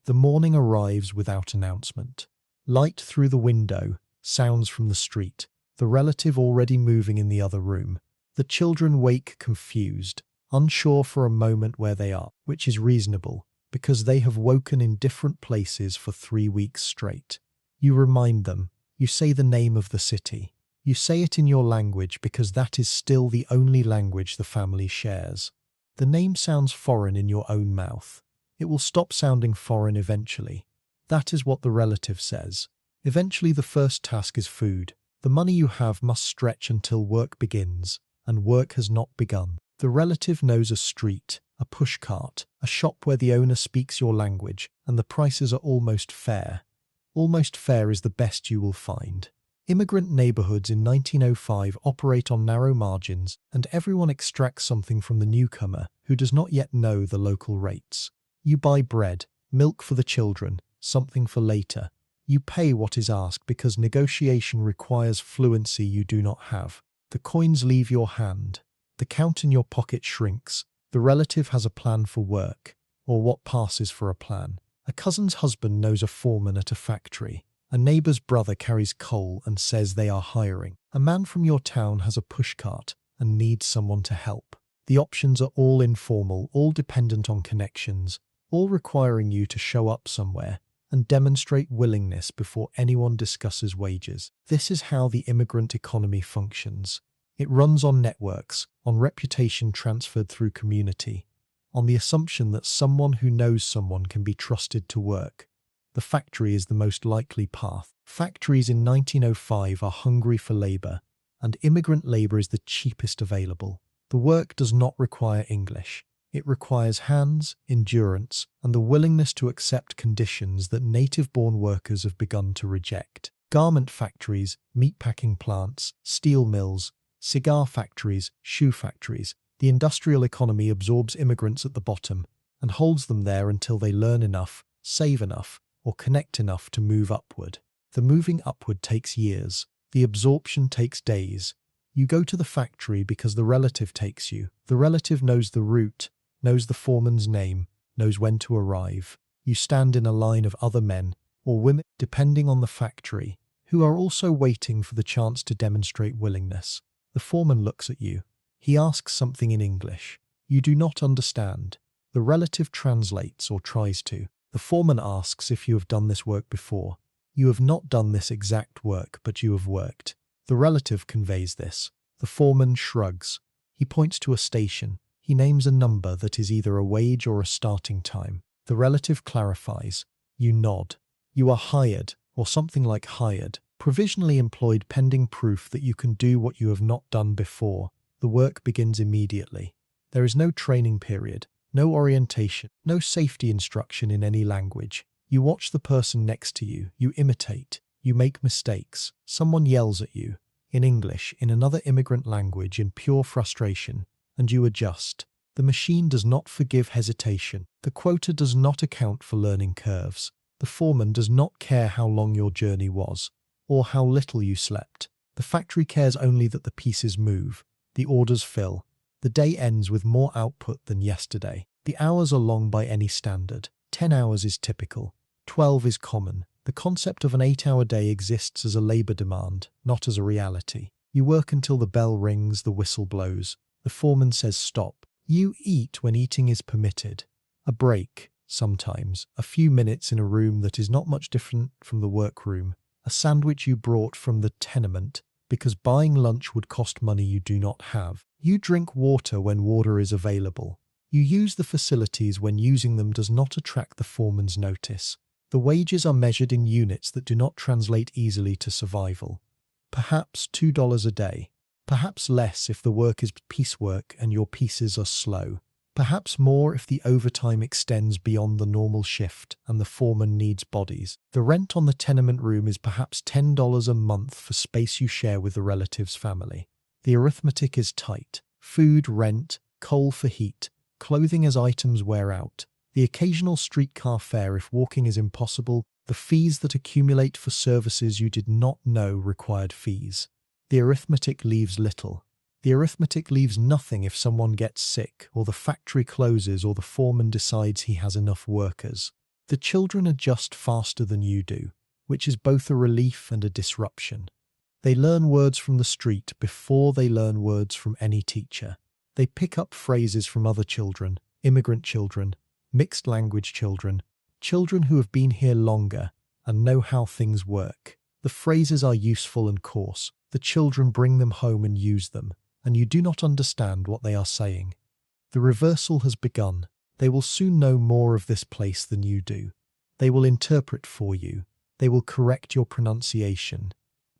The morning arrives without announcement. Light through the window, sounds from the street, the relative already moving in the other room. The children wake confused, unsure for a moment where they are, which is reasonable, because they have woken in different places for 3 weeks straight. You remind them, you say the name of the city. You say it in your language because that is still the only language the family shares. The name sounds foreign in your own mouth. It will stop sounding foreign eventually. That is what the relative says. Eventually the first task is food. The money you have must stretch until work begins, and work has not begun. The relative knows a street, a pushcart, a shop where the owner speaks your language, and the prices are almost fair. Almost fair is the best you will find. Immigrant neighborhoods in 1905 operate on narrow margins, and everyone extracts something from the newcomer who does not yet know the local rates. You buy bread, milk for the children, something for later. You pay what is asked because negotiation requires fluency you do not have. The coins leave your hand. The count in your pocket shrinks. The relative has a plan for work, or what passes for a plan. A cousin's husband knows a foreman at a factory. A neighbor's brother carries coal and says they are hiring. A man from your town has a pushcart and needs someone to help. The options are all informal, all dependent on connections, all requiring you to show up somewhere and demonstrate willingness before anyone discusses wages. This is how the immigrant economy functions. It runs on networks, on reputation transferred through community, on the assumption that someone who knows someone can be trusted to work. The factory is the most likely path. Factories in 1905 are hungry for labor, and immigrant labor is the cheapest available. The work does not require English. It requires hands, endurance, and the willingness to accept conditions that native-born workers have begun to reject. Garment factories, meatpacking plants, steel mills, cigar factories, shoe factories. The industrial economy absorbs immigrants at the bottom and holds them there until they learn enough, save enough, or connect enough to move upward. The moving upward takes years. The absorption takes days. You go to the factory because the relative takes you. The relative knows the route, knows the foreman's name, knows when to arrive. You stand in a line of other men, or women, depending on the factory, who are also waiting for the chance to demonstrate willingness. The foreman looks at you. He asks something in English. You do not understand. The relative translates or tries to. The foreman asks if you have done this work before. You have not done this exact work, but you have worked. The relative conveys this. The foreman shrugs. He points to a station. He names a number that is either a wage or a starting time. The relative clarifies. You nod. You are hired, or something like hired, provisionally employed pending proof that you can do what you have not done before. The work begins immediately. There is no training period, no orientation, no safety instruction in any language. You watch the person next to you, you imitate, you make mistakes. Someone yells at you, in English, in another immigrant language, in pure frustration, and you adjust. The machine does not forgive hesitation. The quota does not account for learning curves. The foreman does not care how long your journey was, or how little you slept. The factory cares only that the pieces move, the orders fill. The day ends with more output than yesterday. The hours are long by any standard. 10 hours is typical. 12 is common. The concept of an 8-hour day exists as a labor demand, not as a reality. You work until the bell rings, the whistle blows. The foreman says stop. You eat when eating is permitted. A break, sometimes, a few minutes in a room that is not much different from the workroom. A sandwich you brought from the tenement, because buying lunch would cost money you do not have. You drink water when water is available. You use the facilities when using them does not attract the foreman's notice. The wages are measured in units that do not translate easily to survival. Perhaps $2 a day. Perhaps less if the work is piecework and your pieces are slow. Perhaps more if the overtime extends beyond the normal shift and the foreman needs bodies. The rent on the tenement room is perhaps $10 a month for space you share with the relative's family. The arithmetic is tight. Food, rent, coal for heat, clothing as items wear out, the occasional streetcar fare if walking is impossible, the fees that accumulate for services you did not know required fees. The arithmetic leaves little. The arithmetic leaves nothing if someone gets sick, or the factory closes, or the foreman decides he has enough workers. The children adjust faster than you do, which is both a relief and a disruption. They learn words from the street before they learn words from any teacher. They pick up phrases from other children, immigrant children, mixed language children, children who have been here longer and know how things work. The phrases are useful and coarse. The children bring them home and use them, and you do not understand what they are saying. The reversal has begun. They will soon know more of this place than you do. They will interpret for you. They will correct your pronunciation.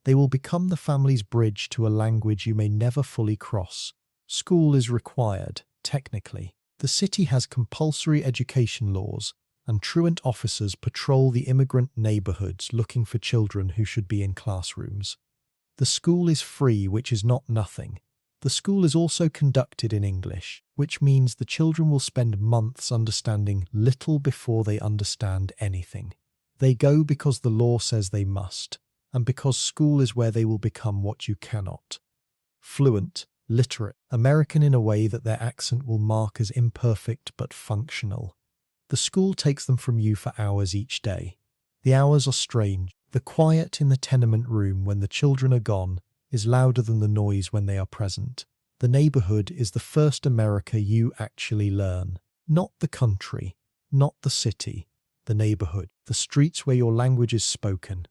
They will become the family's bridge to a language you may never fully cross. School is required, technically. The city has compulsory education laws, and truant officers patrol the immigrant neighborhoods looking for children who should be in classrooms. The school is free, which is not nothing. The school is also conducted in English, which means the children will spend months understanding little before they understand anything. They go because the law says they must, and because school is where they will become what you cannot. Fluent, literate, American in a way that their accent will mark as imperfect but functional. The school takes them from you for hours each day. The hours are strange. The quiet in the tenement room when the children are gone is louder than the noise when they are present. The neighborhood is the first America you actually learn. Not the country, not the city, the neighborhood, the streets where your language is spoken,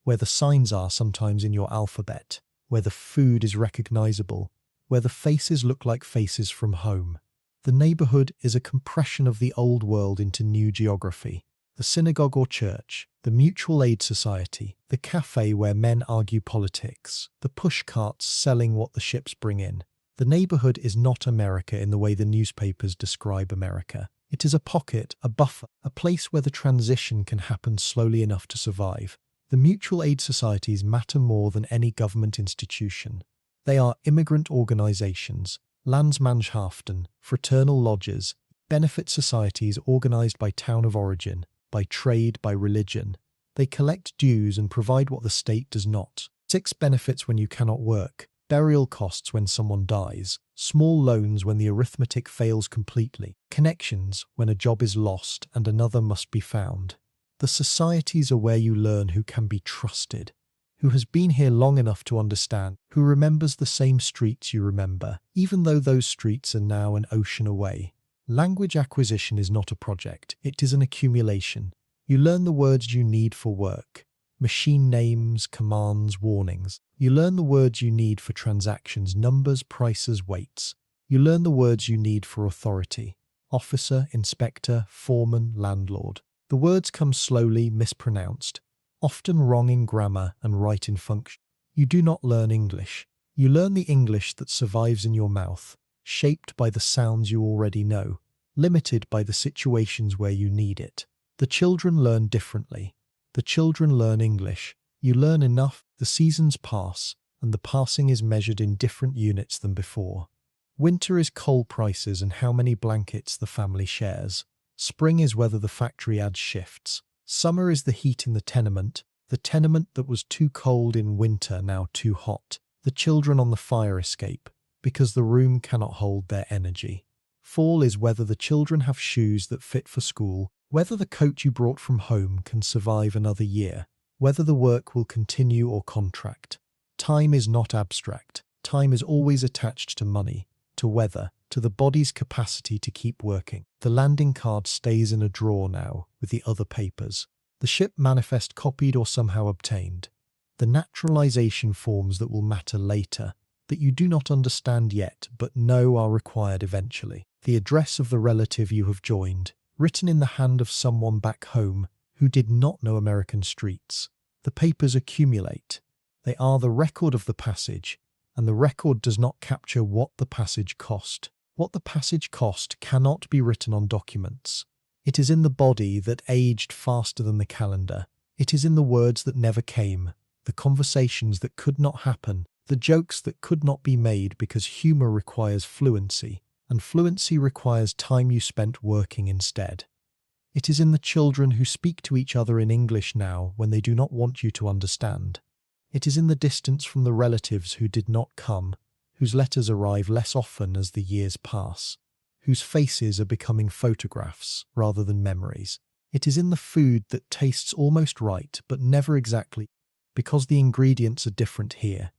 where the signs are sometimes in your alphabet, where the food is recognizable, where the faces look like faces from home. The neighborhood is a compression of the old world into new geography. The synagogue or church, the mutual aid society, the cafe where men argue politics, the push carts selling what the ships bring in. The neighborhood is not America in the way the newspapers describe America. It is a pocket, a buffer, a place where the transition can happen slowly enough to survive. The mutual aid societies matter more than any government institution. They are immigrant organizations, Landsmannschaften, fraternal lodges, benefit societies organized by town of origin, by trade, by religion. They collect dues and provide what the state does not. 6 benefits when you cannot work, burial costs when someone dies, small loans when the arithmetic fails completely, connections when a job is lost and another must be found. The societies are where you learn who can be trusted, who has been here long enough to understand, who remembers the same streets you remember, even though those streets are now an ocean away. Language acquisition is not a project, it is an accumulation. You learn the words you need for work, machine names, commands, warnings. You learn the words you need for transactions, numbers, prices, weights. You learn the words you need for authority, officer, inspector, foreman, landlord. The words come slowly, mispronounced, often wrong in grammar and right in function. You do not learn English. You learn the English that survives in your mouth, shaped by the sounds you already know, limited by the situations where you need it. The children learn differently. The children learn English. You learn enough, the seasons pass, and the passing is measured in different units than before. Winter is coal prices and how many blankets the family shares. Spring is whether the factory adds shifts. Summer is the heat in the tenement that was too cold in winter now too hot. The children on the fire escape, because the room cannot hold their energy. Fall is whether the children have shoes that fit for school, whether the coat you brought from home can survive another year, whether the work will continue or contract. Time is not abstract. Time is always attached to money, to weather, to the body's capacity to keep working. The landing card stays in a drawer now with the other papers. The ship manifest copied or somehow obtained. The naturalization forms that will matter later, that you do not understand yet but know are required eventually. The address of the relative you have joined, written in the hand of someone back home who did not know American streets. The papers accumulate. They are the record of the passage, and the record does not capture what the passage cost. What the passage cost cannot be written on documents. It is in the body that aged faster than the calendar. It is in the words that never came, the conversations that could not happen, the jokes that could not be made because humor requires fluency, and fluency requires time you spent working instead. It is in the children who speak to each other in English now when they do not want you to understand. It is in the distance from the relatives who did not come, whose letters arrive less often as the years pass, whose faces are becoming photographs rather than memories. It is in the food that tastes almost right but never exactly, because the ingredients are different here,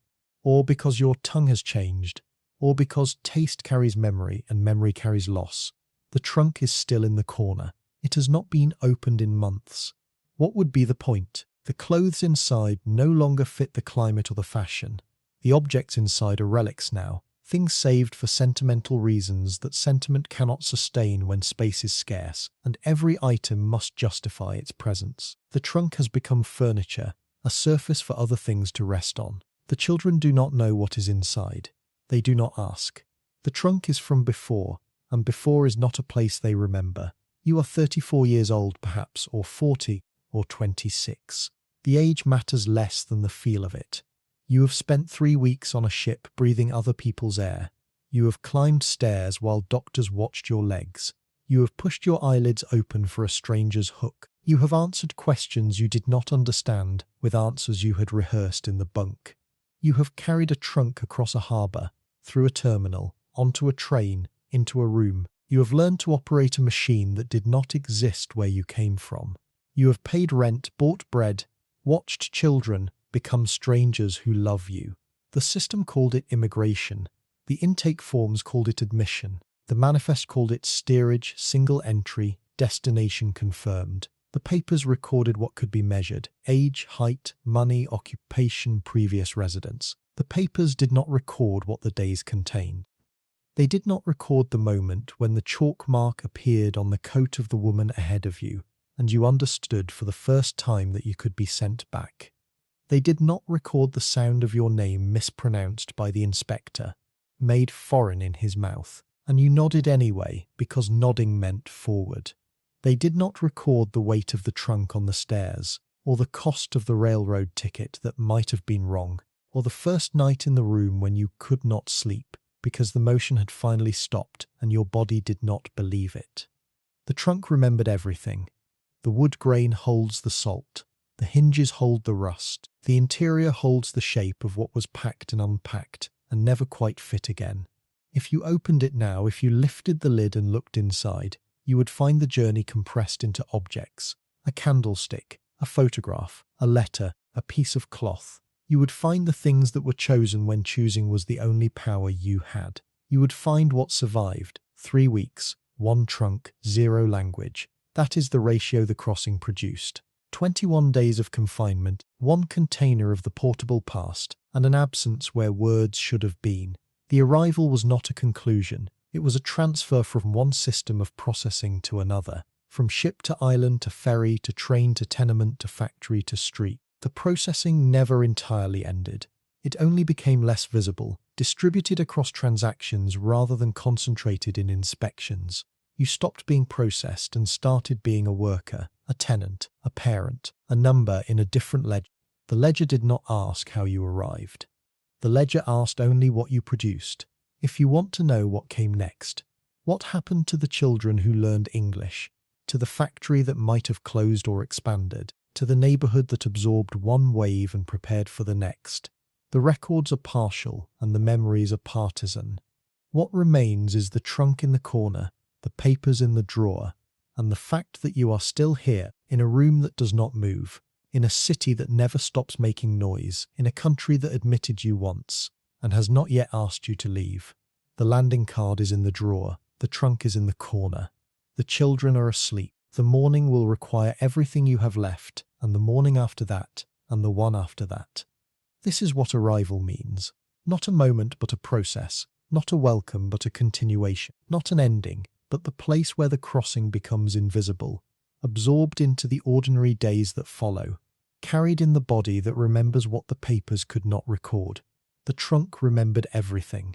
or because your tongue has changed, or because taste carries memory and memory carries loss. The trunk is still in the corner. It has not been opened in months. What would be the point? The clothes inside no longer fit the climate or the fashion. The objects inside are relics now, things saved for sentimental reasons that sentiment cannot sustain when space is scarce, and every item must justify its presence. The trunk has become furniture, a surface for other things to rest on. The children do not know what is inside. They do not ask. The trunk is from before, and before is not a place they remember. You are 34 years old perhaps, or 40, or 26. The age matters less than the feel of it. You have spent 3 weeks on a ship breathing other people's air. You have climbed stairs while doctors watched your legs. You have pushed your eyelids open for a stranger's hook. You have answered questions you did not understand with answers you had rehearsed in the bunk. You have carried a trunk across a harbour, through a terminal, onto a train, into a room. You have learned to operate a machine that did not exist where you came from. You have paid rent, bought bread, Watched children become strangers who love you. The system called it immigration. The intake forms called it admission. The manifest called it steerage, single entry, destination confirmed. The papers recorded what could be measured: age, height, money, occupation, previous residence. The papers did not record what the days contained. They did not record the moment when the chalk mark appeared on the coat of the woman ahead of you, and you understood for the first time that you could be sent back. They did not record the sound of your name mispronounced by the inspector, made foreign in his mouth, and you nodded anyway because nodding meant forward. They did not record the weight of the trunk on the stairs, or the cost of the railroad ticket that might have been wrong, or the first night in the room when you could not sleep because the motion had finally stopped and your body did not believe it. The trunk remembered everything. The wood grain holds the salt. The hinges hold the rust. The interior holds the shape of what was packed and unpacked and never quite fit again. If you opened it now, if you lifted the lid and looked inside, you would find the journey compressed into objects: a candlestick, a photograph, a letter, a piece of cloth. You would find the things that were chosen when choosing was the only power you had. You would find what survived: 3 weeks, 1 trunk, 0 language. That is the ratio the crossing produced. 21 days of confinement, 1 container of the portable past, and an absence where words should have been. The arrival was not a conclusion. It was a transfer from one system of processing to another, from ship to island to ferry to train to tenement to factory to street. The processing never entirely ended. It only became less visible, distributed across transactions rather than concentrated in inspections. You stopped being processed and started being a worker, a tenant, a parent, a number in a different ledger. The ledger did not ask how you arrived. The ledger asked only what you produced. If you want to know what came next, what happened to the children who learned English, to the factory that might have closed or expanded, to the neighborhood that absorbed one wave and prepared for the next. The records are partial and the memories are partisan. What remains is the trunk in the corner, the papers in the drawer, and the fact that you are still here, in a room that does not move, in a city that never stops making noise, in a country that admitted you once and has not yet asked you to leave. The landing card is in the drawer, the trunk is in the corner. The children are asleep. The morning will require everything you have left, and the morning after that, and the one after that. This is what arrival means. Not a moment, but a process. Not a welcome, but a continuation. Not an ending, but the place where the crossing becomes invisible, absorbed into the ordinary days that follow, carried in the body that remembers what the papers could not record. The trunk remembered everything.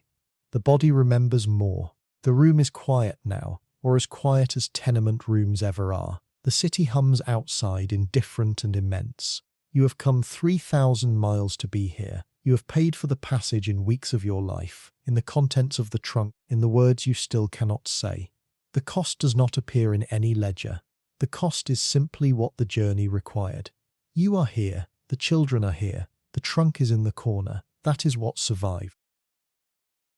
The body remembers more. The room is quiet now, or as quiet as tenement rooms ever are. The city hums outside, indifferent and immense. You have come 3,000 miles to be here. You have paid for the passage in weeks of your life, in the contents of the trunk, in the words you still cannot say. The cost does not appear in any ledger. The cost is simply what the journey required. You are here. The children are here. The trunk is in the corner. That is what survived.